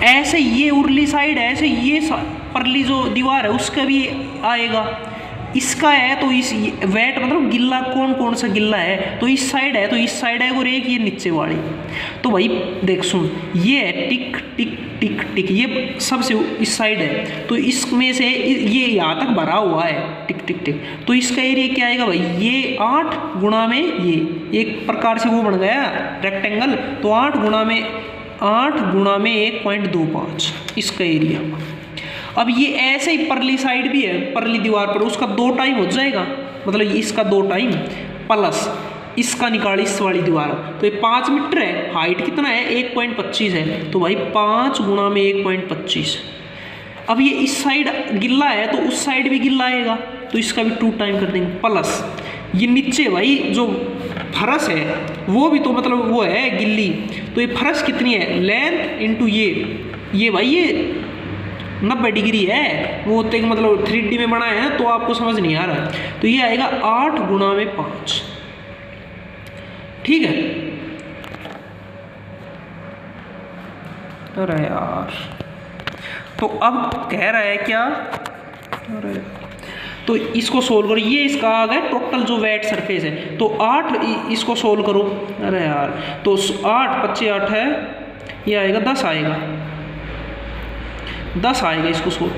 ऐसे ये उर्ली साइड है, ऐसे ये परली जो दीवार है उसका भी आएगा। इसका है तो इस वेट मतलब गिल्ला कौन कौन सा गिल्ला है, तो इस साइड है तो इस साइड है, और एक ये नीचे वाली। तो भाई देख सुन, ये है टिक टिक टिक टिक, ये सबसे इस साइड है, तो इसमें से ये यहाँ तक भरा हुआ है टिक टिक टिक। तो इसका एरिया क्या आएगा भाई, ये 8 गुणा में ये एक प्रकार से वो बन गया रेक्टेंगल। तो 8 गुणा में 1.25 इसका एरिया। अब ये ऐसे ही परली साइड भी है, परली दीवार पर उसका 2 टाइम हो जाएगा, मतलब इसका 2 टाइम प्लस इसका निकाल इस वाली दीवार। तो ये 5 मीटर है, हाइट कितना है 1.25 है, तो भाई 5 गुणा में 1.25। अब ये इस साइड गिल्ला है तो उस साइड भी गिल्ला आएगा, तो इसका भी 2 टाइम कर देंगे। प्लस ये नीचे भाई जो फरस है वो भी तो मतलब वो है गिल्ली, तो ये फरस कितनी है, लेंथ इंटू ये भाई ये 90 डिग्री है, वो होते मतलब 3D में बना है तो आपको समझ नहीं आ रहा है। तो ये आएगा 8 गुणा में 5। ठीक है, अरे यार तो अब कह रहा है क्या, अरे तो इसको सोल्व करो, ये इसका आ गया टोटल जो वेट सरफेस है, तो 8 इसको सोल्व करो, अरे यार तो 8 25 8 है, ये आएगा 10 आएगा, 10 आएगा इसको सोल्व।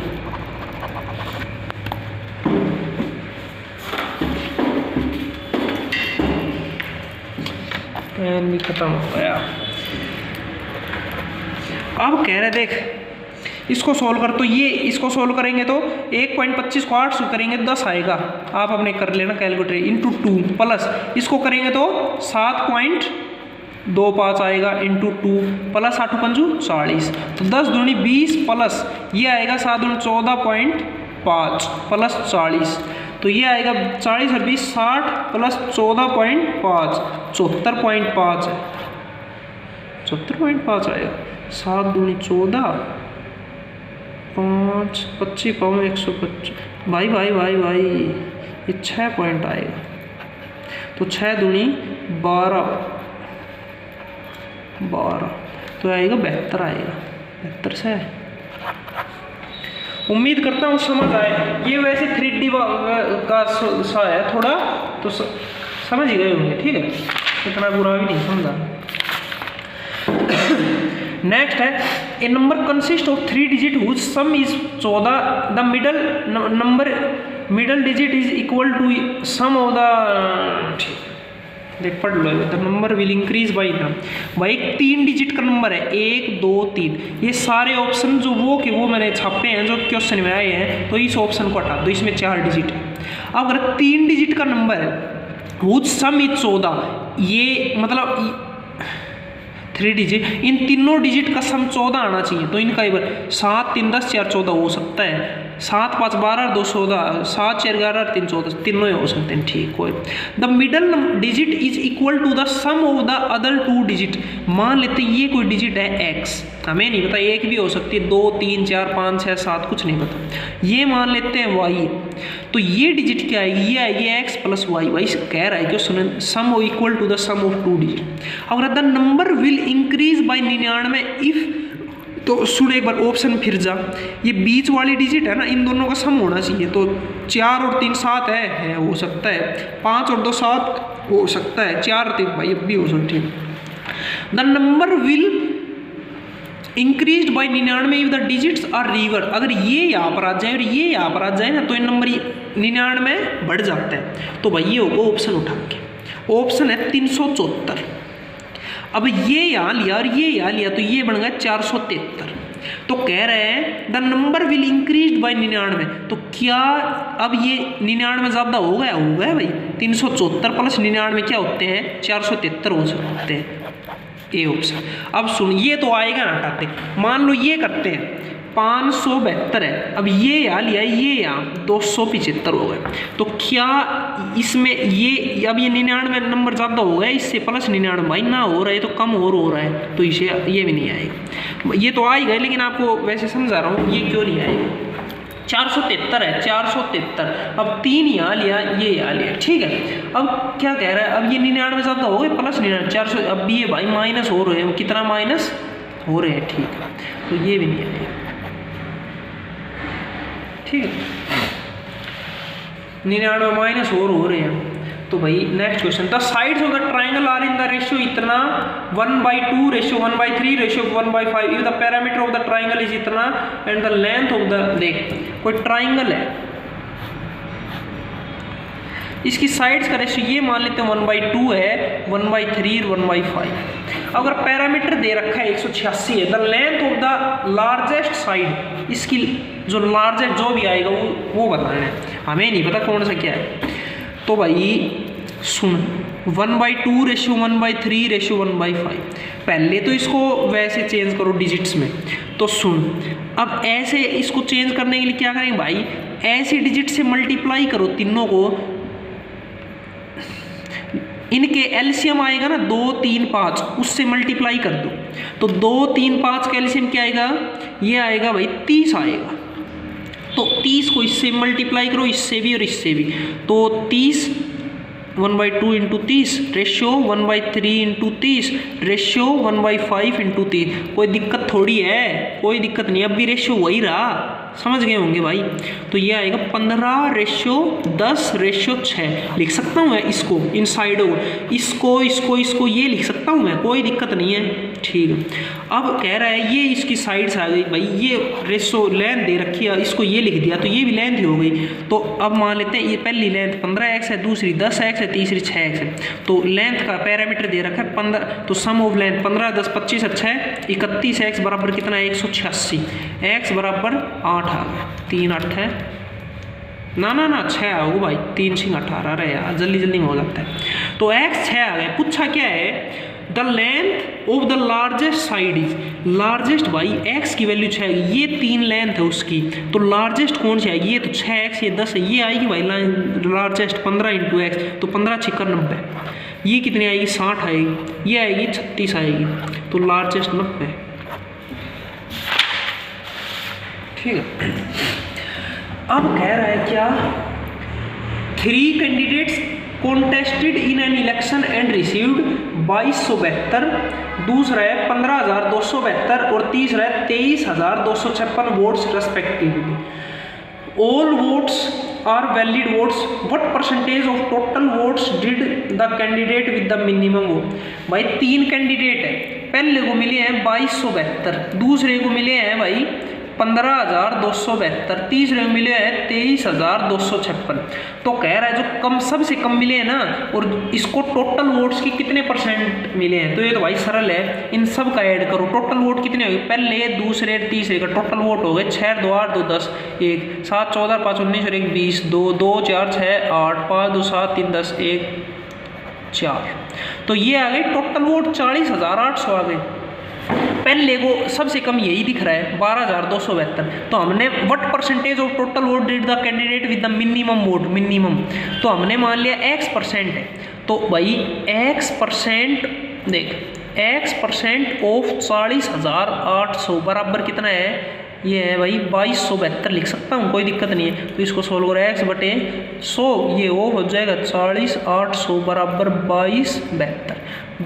पेन भी खत्म हो गया। अब कह रहे देख इसको सोल्व कर, तो ये इसको सोल्व करेंगे तो 1.25 को 8 से करेंगे 10 आएगा, आप अपने कर लेना कैलकुलेटर, इंटू 2 प्लस इसको करेंगे तो 7.25 आएगा इंटू 2 प्लस 8 पंजू 40, तो 10 दूनी 20 प्लस ये आएगा 7 दूनी 14.5 प्लस 40, तो ये आएगा 40 और 20 60 प्लस 14.5 74.5 है, 74.5 आएगा, 7 दूनी 14 5 25 पाँव 125 भाई भाई भाई भाई ये 6 पॉइंट आएगा, तो 6 दूनी 12 तो आएगा 72 आएगा, 72 से। उम्मीद करता हूँ समझ आए, ये वैसे 3D का सा है थोड़ा, तो समझ ही गए होंगे, ठीक है, इतना बुरा भी नहीं समझा। नेक्स्ट है a number consist of 3 digit whose sum is 14, the middle digit is equal to sum of the, देख पढ़ लो, the number will increase by इतना, भाई 3 डिजिट का नंबर है 1 2 3, ये सारे ऑप्शन जो वो मैंने छापे हैं जो क्वेश्चन में आए हैं, तो इस ऑप्शन को हटा दो, इसमें 4 डिजिट है। अब अगर 3 डिजिट का नंबर है हुज सम इज 14, ये मतलब 3 डिजिट, इन तीनों डिजिट का सम 14 आना चाहिए, तो इनका एक बार 7 3 10 4 14 हो सकता है, 7 5 12 2 14, 7 4 11 3 14, तीनों ही हो सकते हैं, ठीक कोई। The middle digit is equal to the sum of the other 2 digit, मान लेते ये कोई डिजिट है x, हमें नहीं पता, एक भी हो सकती है, 2 3 4 5 6 7 कुछ नहीं पता, ये मान लेते हैं y, तो ये डिजिट क्या आएगी, ये आएगी x प्लस वाई, वाई कह रहा है कि sum equal to the sum of 2 digit. अगर the number will increase by 99 if, तो सुन एक बार ऑप्शन फिर जा, ये बीच वाली डिजिट है ना, इन दोनों का सम होना चाहिए, तो 4 और 3 7 है हो सकता है, 5 और 2 7 हो सकता है, 4 और 3 भाई अब भी हो सकती है। The number will increase by 99 if the digits are reverse, अगर ये यहाँ पर आ जाए और ये यहाँ पर आ जाए ना, तो ये नंबर 99 बढ़ जाता है, तो भाई ये होगा ऑप्शन उठा के, ऑप्शन है 374। अब ये यहाँ लिया और ये यहाँ लिया, तो ये बन गया 473, तो कह रहे हैं the number will increase by 99, तो क्या अब ये 99 ज़्यादा हो गया भाई, 374 प्लस 99 क्या होते हैं 473 हो सकते हैं, ये ऑप्शन। अब सुन, ये तो आएगा ना हटाते, मान लो ये करते हैं 572 है, अब ये यहाँ लिया, ये यहाँ 275 हो गए, तो क्या इसमें ये अब ये 99 नंबर ज़्यादा हो गया इससे, प्लस 99 भाई ना हो रहा है तो कम और हो रहा है, तो इसे ये भी नहीं आएगा, ये तो आ ही गए, लेकिन आपको वैसे समझा रहा हूँ ये क्यों नहीं आएगा। 473 है, 473, अब 3 यहाँ लिया, ये यहाँ लिया, ठीक है। अब क्या कह रहा है, अब ये 99 ज़्यादा हो गए प्लस 99 400, अब ये भाई माइनस हो रहे हैं, कितना माइनस हो रहे हैं, ठीक है, तो ये भी नहीं आएगा, ठीक है, 99 माइनस हो रहे हैं, तो भाई next question, the sides of the triangle are in the ratio इतना 1/2 ratio 1/3 ratio 1/5 if the parameter of the triangle is इतना and the length of the, देख कोई ट्राइंगल है, इसकी साइड्स का रेशियो ये मान लेते हैं 1/2 है, 1/3 1/5, अगर पैरामीटर दे रखा है 186 है, the length of the largest side, इसकी जो लार्जेस्ट जो भी आएगा वो बताना है, हमें नहीं पता कौन सा क्या है, तो भाई सुन 1/2 रेशियो 1/3 रेशियो 1/5, पहले तो इसको वैसे चेंज करो डिजिट्स में, तो सुन अब ऐसे इसको चेंज करने के लिए क्या करेंगे भाई, ऐसे डिजिट से मल्टीप्लाई करो तीनों को, इनके एलसीएम आएगा ना 2 3 5, उससे मल्टीप्लाई कर दो, तो 2 3 5 का एलसीएम क्या आएगा, ये आएगा भाई 30 आएगा, तो 30 को इससे मल्टीप्लाई करो, इससे भी और इससे भी, तो 30 1/2 into 30 ratio 1/3 into 30 ratio 1/5 into 30। कोई दिक्कत थोड़ी है, कोई दिक्कत नहीं, अब भी रेशियो वही रहा, समझ गए होंगे भाई। तो ये आएगा 15/10/6 लिख सकता हूँ मैं इसको, इन साइडों इसको ये लिख सकता हूँ मैं, कोई दिक्कत नहीं है, ठीक है। अब कह रहा है ये इसकी साइड्स आ गई भाई, ये रेशो लेंथ दे रखी है, इसको ये लिख दिया तो ये भी लेंथ ही हो गई। तो अब मान लेते हैं ये पहली लेंथ 15x है, दूसरी 10x है, तीसरी 6x है। तो लेंथ का पैरामीटर दे रखा है 15, तो सम ऑफ लेंथ 15 10 25 और 6 31x बराबर कितना है 186, x बराबर 8 आ गया, 3 8 है ना 6 आओगे भाई, 3 6 18 रहे यार, जल्दी जल्दी में हो जाता है। तो x 6 आ गया। पूछा क्या है, the length of the largest side is, largest भाई x की वैल्यू 6 है, ये 3 लेंथ है उसकी, तो लार्जेस्ट कौन सी आएगी, ये तो 6x ये 10 है, ये आएगी भाई लार्जेस्ट 15 इंटू एक्स, तो 15 6 90, ये कितनी आएगी 60 आएगी, ये आएगी 36 आएगी, तो लार्जेस्ट 90, ठीक है। अब कह रहा है क्या, 3 candidates contested in an election and received 2272, दूसरा है 15,272 और तीसरा है 23,256 votes respectively. All votes are valid votes, what percentage of total votes did the candidate with the minimum vote. भाई 3 कैंडिडेट है, पहले को मिले हैं 2272, दूसरे को मिले हैं भाई 15,272, तीसरे में मिले हैं 23,256। तो कह रहा है जो कम सबसे कम मिले हैं ना, और इसको टोटल वोट्स की कितने परसेंट मिले हैं, तो ये तो भाई सरल है, इन सब का ऐड करो, टोटल वोट कितने हो गए, पहले दूसरे तीसरे का टोटल वोट हो गए 6 2 8 2 10 1 7 14 5 19 और 1 20 2 2 4 6 8 5 2 7 3 10 1 4, तो ये आ गई टोटल वोट 40,800 आ गए। पहले को सबसे कम यही दिख रहा है 12,272, तो हमने what percentage of total vote did the candidate with the minimum vote, minimum, तो हमने मान लिया x% है, तो भाई x% देख, x% ऑफ 40,800 बराबर कितना है, ये है भाई 2272 लिख सकता हूँ, कोई दिक्कत नहीं है। तो इसको सोल्व करो, x/100 ये वो हो जाएगा 40,800 बराबर 2272,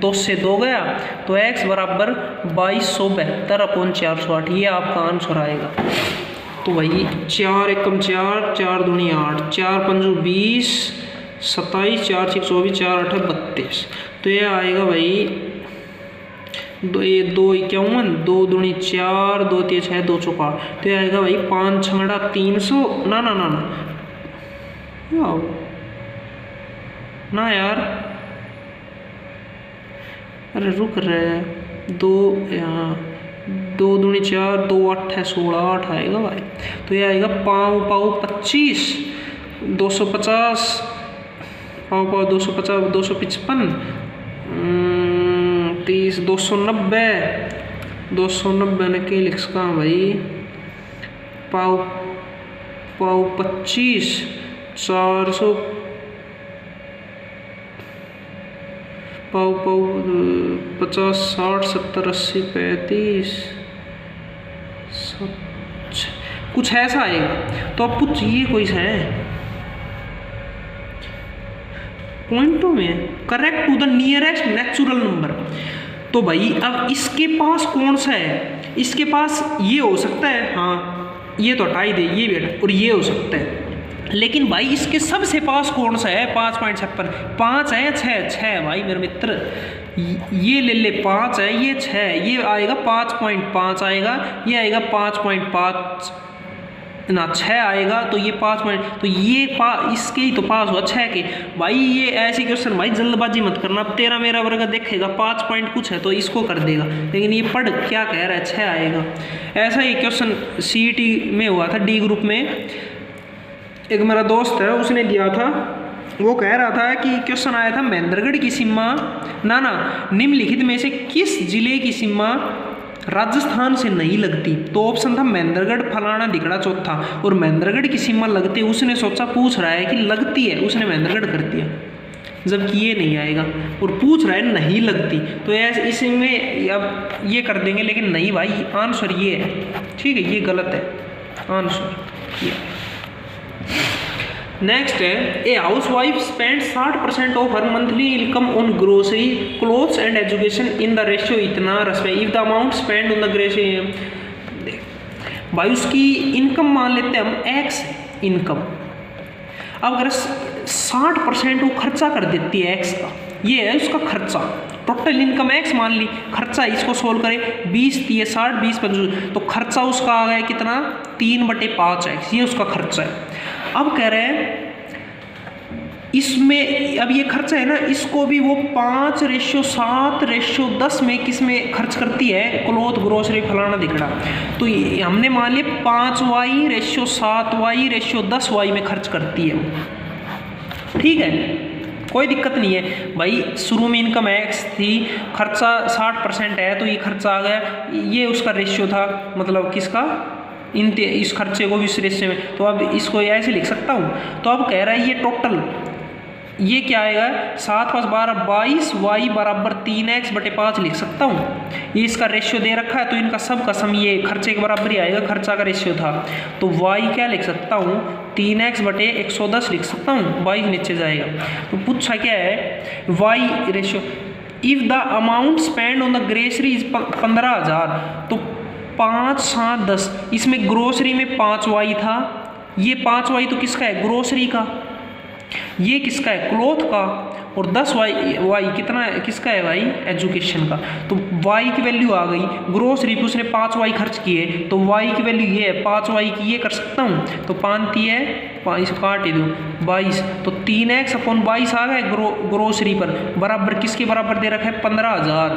2 से 2 गया, तो x बराबर 2272/408, ये आपका आंसर आएगा। तो भाई 4 एकम 4 4 दूनी 8 4 पंजू 20 27 4 6 24 4 8 32, तो ये आएगा भाई 2 51 2 दूनी 4 2 3 6 2 4, तो ये आएगा भाई 5 6 300 ना ना यार, अरे रुक रहे 2 यहाँ 2 दूनी 4 2 8 है 16 8 आएगा भाई, तो ये आएगा 5 25 250 5 250 255 30 290 ने क्या लिख सका भाई, पाव 25 400 पाव 50 60 70 80 35 कुछ ऐसा आएगा। तो अब कुछ ये कोई सा है पॉइंटों में, correct to the nearest natural number. तो भाई अब इसके पास कौन सा है, इसके पास ये हो सकता है, हाँ ये तो हटाई दे, ये भी हटा, और ये हो सकता है, लेकिन भाई इसके सबसे पास कौन सा है 5.56 5 है 6 भाई मेरे मित्र, ये ले 5 है ये 6 ये आएगा 5.5 आएगा, ये आएगा 5.5 ना 6 आएगा, तो ये 5 तो ये इसके ही तो पास हुआ 6 के। भाई ये ऐसे क्वेश्चन भाई जल्दबाजी मत करना, अब तेरा मेरा वर्ग देखेगा 5 पॉइंट कुछ है तो इसको कर देगा, लेकिन ये पढ़ क्या कह रहा है 6 आएगा। ऐसा ही क्वेश्चन CET में हुआ था D ग्रुप में, एक मेरा दोस्त है उसने दिया था, वो कह रहा था कि क्वेश्चन आया था महेंद्रगढ़ की सीमा ना निम्नलिखित में से किस जिले की सीमा राजस्थान से नहीं लगती, तो ऑप्शन था महेंद्रगढ़ फलाना दिखड़ा चौथा, और महेंद्रगढ़ की सीमा लगते उसने सोचा पूछ रहा है कि लगती है, उसने महेंद्रगढ़ कर दिया जबकि ये नहीं आएगा, और पूछ रहा है नहीं लगती, तो ऐसे इसमें अब ये कर देंगे, लेकिन नहीं भाई आंसर ये है, ठीक है ये गलत है आंसर ये। नेक्स्ट है a house wife spend 60% of her monthly income on grocery clothes and education in the ratio इतना respect if the amount spend on the grocery. भाई उसकी इनकम मान लेते हैं हम एक्स इनकम। अब अगर 60% वो खर्चा कर देती है एक्स का, ये है उसका खर्चा, टोटल इनकम एक्स मान ली, खर्चा इसको सोल्व करें 20 30 60 20 55, तो खर्चा उसका आ गया कितना 3/5 एक्स, ये उसका खर्चा है। अब कह रहे हैं इसमें, अब ये खर्चा है ना, इसको भी वो 5:7:10 में किस में खर्च करती है, क्लोथ ग्रोसरी फलाना दिखड़ा। तो हमने मान लिया 5y:7y:10y में खर्च करती है वो, ठीक है, कोई दिक्कत नहीं है भाई। शुरू में इनकम एक्स थी, खर्चा 60% है, तो ये खर्चा आ गया, ये उसका रेशियो था, मतलब किसका, इस खर्चे को भी इस रेशियो में। तो अब इसको ऐसे लिख सकता हूँ। तो अब कह रहा है ये टोटल, ये क्या आएगा 7 + 12 22 y = 3x/5 लिख सकता हूँ। ये इसका रेशियो दे रखा है, तो इनका सब का सम ये खर्चे के बराबर ही आएगा, खर्चा का रेशियो था। तो y क्या लिख सकता हूँ 3x/110 लिख सकता हूँ, y नीचे जाएगा। तो पूछा क्या है y ratio, if the amount spend on the grocery is 15,000, तो 5 7 10, इसमें ग्रोसरी में 5y था, ये 5y तो किसका है ग्रोसरी का, ये किसका है क्लोथ का, और 10y कितना है किसका है भाई एजुकेशन का। तो y की वैल्यू आ गई, ग्रोसरी पे उसने 5y खर्च किए, तो y की वैल्यू ये है 5y की, ये कर सकता हूँ। तो 5 है 5 काट ही दो 22, तो 3x/22 आ गए ग्रोसरी पर, बराबर किसके बराबर दे रखा है 15,000।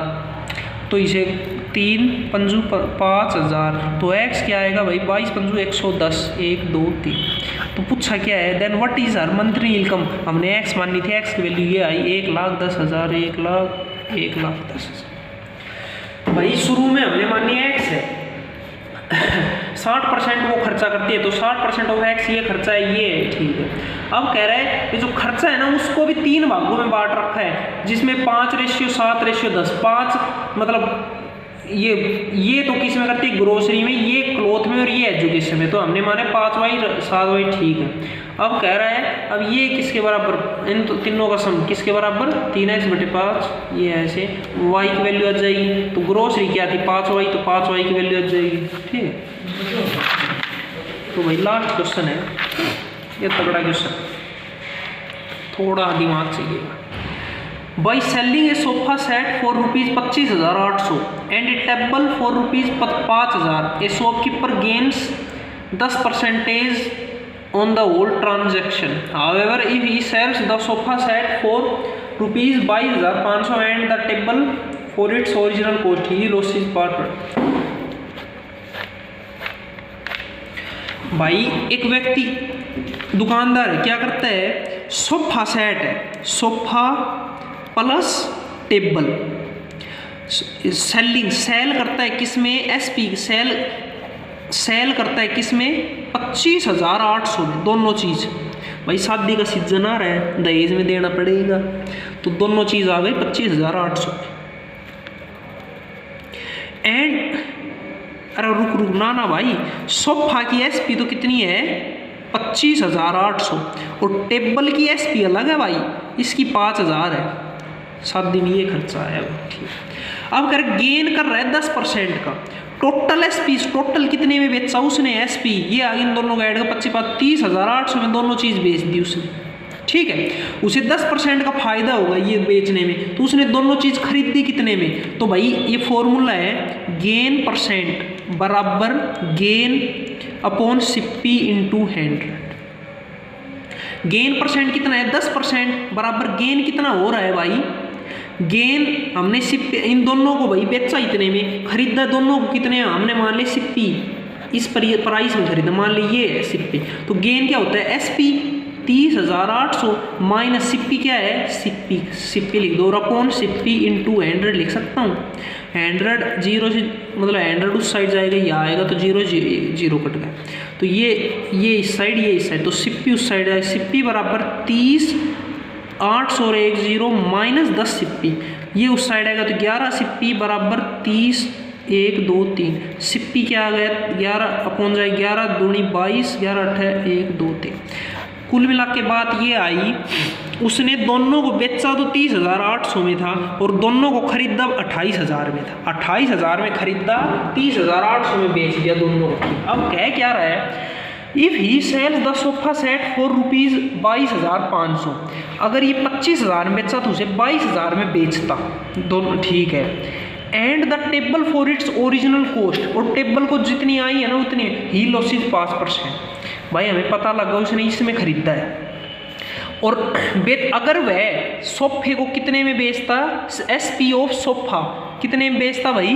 तो इसे 3 × 5,000, तो x क्या आएगा भाई 22 × 110 1 2 3। तो पूछा क्या है then what is her monthly income, हमने x मानी थी, x की वैल्यू ये आई 1,10,000 1,10,000। भाई शुरू में हमने मानी x है 60% वो खर्चा करती है, तो 60% ऑफ x ये खर्चा है, ये है, ठीक है। अब कह रहा है ये जो खर्चा है ना उसको भी 3 भागों में बांट रखा है, जिसमें 5:7:10, 5 मतलब ये तो किस में करती है ग्रोसरी में, ये क्लोथ में, और ये एजुकेशन में। तो हमने माने 5y:7y, ठीक है। अब कह रहा है अब ये किसके बराबर, इन तो तीनों का सम किसके बराबर 3x/5, ये ऐसे y की वैल्यू आ जाएगी। तो ग्रोसरी क्या थी 5y, तो 5y की वैल्यू आ जाएगी, ठीक है। तो भाई लास्ट क्वेश्चन है, ये तगड़ा क्वेश्चन, थोड़ा दिमाग चाहिए। By selling a sofa set for ₹25,800 and a table for ₹5,000, a shopkeeper gains 10% on the whole transaction. However, if he sells the sofa set for ₹22,500 and the table for its original cost, he loses part. भाई एक व्यक्ति दुकानदार क्या करता है, सोफा सेट है, सोफा प्लस टेबल सेल करता है किसमें, SP सेल करता है किसमें 25,800 में, दोनों चीज़। भाई शादी का सीजन आ रहा है, दहेज में देना पड़ेगा, तो दोनों चीज़ आ गई 25,800। एंड अरे रुक ना भाई, सोफा की SP तो कितनी है 25,800, और टेबल की SP अलग है भाई, इसकी 5,000 है, शादी में ये खर्चा आया, ठीक। अब अगर गेन कर रहा है 10% का, टोटल SP टोटल कितने में बेचा उसने SP, ये आगे इन दोनों का ऐड का 25,800 में दोनों चीज़ बेच दी उसने, ठीक है। उसे 10% का फायदा होगा ये बेचने में, तो उसने दोनों चीज़ खरीदी कितने में। तो भाई ये फॉर्मूला है गेन परसेंट बराबर gain upon CP × 100। Gain percent कितना है 10%, बराबर गेन कितना हो रहा है भाई, गेन हमने CP इन दोनों को भाई बेचा इतने में, खरीदा दोनों को कितने, हमने मान लिया CP इस प्राइस में खरीदा, मान ली ये है CP। तो गेन क्या होता है SP 30,800 माइनस CP क्या है CP लिख दो, और अपॉन CP × 100 लिख सकता हूँ। 100 0 से मतलब 100 उस साइड जाएगा, ये आएगा, तो 0 0 कट गया, तो ये इस साइड, ये इस साइड, तो CP उस साइड आएगा। CP बराबर 30,800 और 1 0 माइनस 10 CP, ये उस साइड आएगा, तो 11 CP बराबर 30 1 2 3, CP क्या आ गया 11 अपॉन जाए 11 दूनी 22, 11 8 1 2 3। कुल मिला के बात ये आई, उसने दोनों को बेचा तो 30,800 में था और दोनों को खरीदा 28,000 में था। 28,000 में खरीदा, 30,800 में बेच दिया दोनों को। अब कह क्या रहा है, if he sells the sofa set for ₹22,500, अगर ये 25,000 में बेचा तो उसे 22,000 में बेचता दोनों, ठीक है। And the table for its original cost, और टेबल को जितनी आई है ना उतनी, ही लॉसेज 5%। भाई हमें पता लगा उसने इसमें खरीदा है। और अगर वह सोफे को कितने में बेचता, SP ऑफ सोफा कितने में बेचता भाई,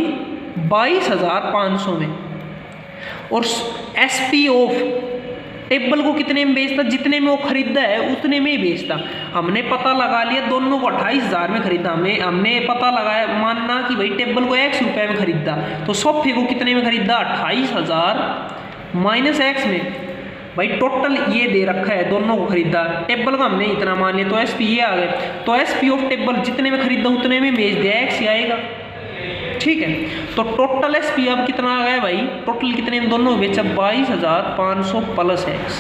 22,500 में। और SP ऑफ टेबल को कितने में बेचता, जितने में वो खरीदा है उतने में ही बेचता। हमने पता लगा लिया दोनों को 28,000 में खरीदा, हमने पता लगाया, मानना कि भाई टेबल को X रुपये में खरीदा, तो सोफे को कितने में खरीदा, 28,000 माइनस X में। भाई टोटल ये दे रखा है, दोनों को खरीदा, टेबल का हमने इतना मान लिया, तो SP ये आ गए। तो SP ऑफ टेबल जितने में खरीदा उतने में बेच दिया, X ही आएगा, ठीक है। तो टोटल SP अब कितना आ गया भाई, टोटल कितने में दोनों बेचा, 22,500 प्लस X,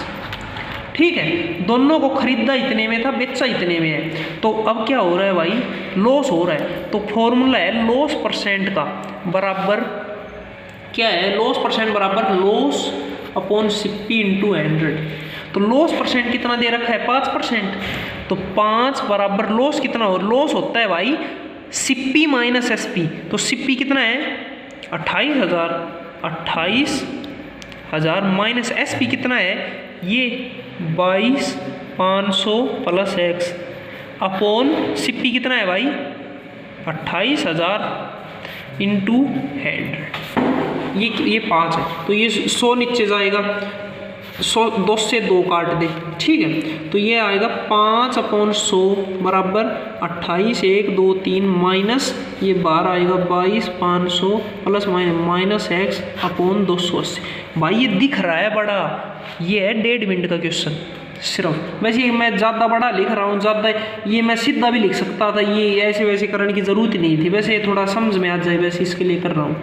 ठीक है। दोनों को खरीदा इतने में था, बेचा इतने में है। तो अब क्या हो रहा है भाई, लॉस हो रहा है। तो फॉर्मूला है लॉस परसेंट का बराबर क्या है, लॉस परसेंट बराबर लॉस अपॉन CP इंटू 100। तो लॉस परसेंट कितना दे रखा है, 5%। तो 5 बराबर लॉस कितना हो, लॉस होता है भाई CP माइनस SP। तो CP कितना है, 28,000 माइनस SP कितना है, ये 22,500 प्लस X अपॉन CP कितना है भाई, 28,000 इंटू 100। ये 5 है, तो ये 100 नीचे जाएगा, 100 2 से 2 काट दे, ठीक है। तो ये आएगा 5/100 बराबर 28, 1 2 3 माइनस ये 12 आएगा 22,500 प्लस माइनस X अपॉन 280। भाई ये दिख रहा है बड़ा, ये है 1.5 मिनट का क्वेश्चन सिर्फ। वैसे मैं ज़्यादा बड़ा लिख रहा हूँ, ज़्यादा ये मैं सीधा भी लिख सकता था, ये ऐसे वैसे करने की ज़रूरत नहीं थी। वैसे थोड़ा समझ में आ जाए, वैसे इसके लिए कर रहा हूँ,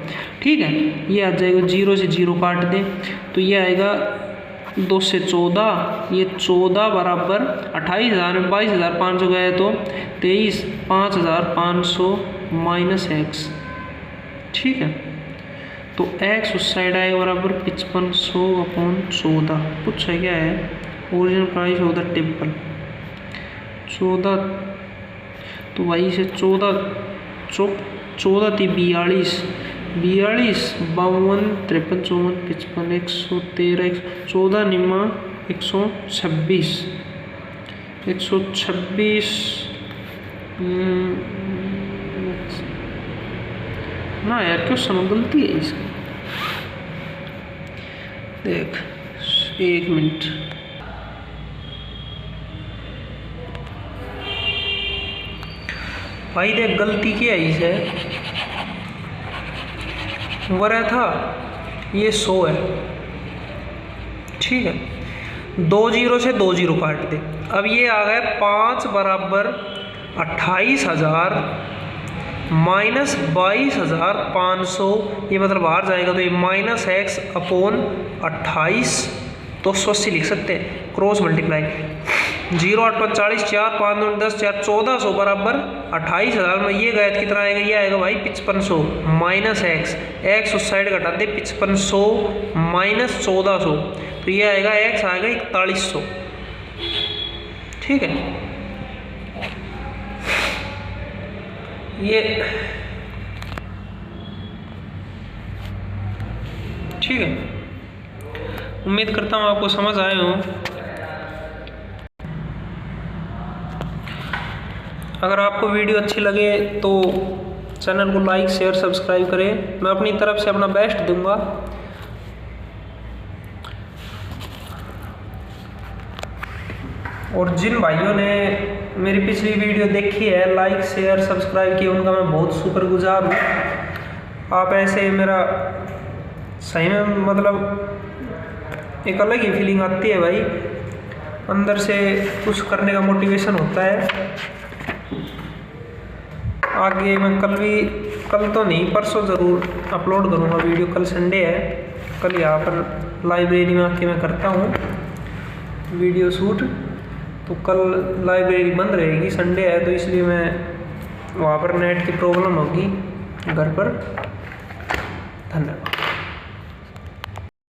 ठीक है। ये आ जाएगा 0 से 0 काट दें, तो ये आएगा 2 से 14, ये 14 बराबर 28,000 में 22,500 गए तो 23, 5,500 माइनस X, ठीक है। तो X उस साइड आएगा बराबर 5500 अपॉन 14। पूछा क्या है, original price of the table 14, तो वही से 14 थी 42, 52, 52, 53, 54, 55, 113, 14 निम्मा 126, 126 ना यार, क्वेश्चन गलती है इसकी, देख 1 मिनट। भाई देख गलती क्या है इसे, वरह था ये 100 है, ठीक है। 2 0 से 2 0 काट दे। अब ये आ गया 5 बराबर 28,000 माइनस 22,500, ये मतलब बाहर जाएगा तो ये माइनस X अपॉन 28, 280 लिख सकते हैं, क्रॉस मल्टीप्लाई 0 8 5 40, 4 5 9 10 4 1400 बराबर 28,000 में ये गया कितना आएगा, ये आएगा भाई 5500 माइनस X उस साइड घटा दे 5500 माइनस 1400, तो ये आएगा X आएगा 4100, ठीक है। ये ठीक है, उम्मीद करता हूँ आपको समझ आए हो। अगर आपको वीडियो अच्छी लगे तो चैनल को लाइक शेयर सब्सक्राइब करें, मैं अपनी तरफ से अपना बेस्ट दूंगा। और जिन भाइयों ने मेरी पिछली वीडियो देखी है, लाइक शेयर सब्सक्राइब किया, उनका मैं बहुत शुक्रगुजार हूँ। आप ऐसे मेरा सही में मतलब एक अलग ही फीलिंग आती है भाई, अंदर से कुछ करने का मोटिवेशन होता है। आगे मैं कल तो नहीं परसों ज़रूर अपलोड करूँगा वीडियो, कल संडे है, कल यहाँ पर लाइब्रेरी में आके मैं करता हूँ। Video shoot. तो कल लाइब्रेरी बंद रहेगी, संडे है, तो इसलिए मैं वहाँ पर नेट की प्रॉब्लम होगी घर पर। धन्यवाद।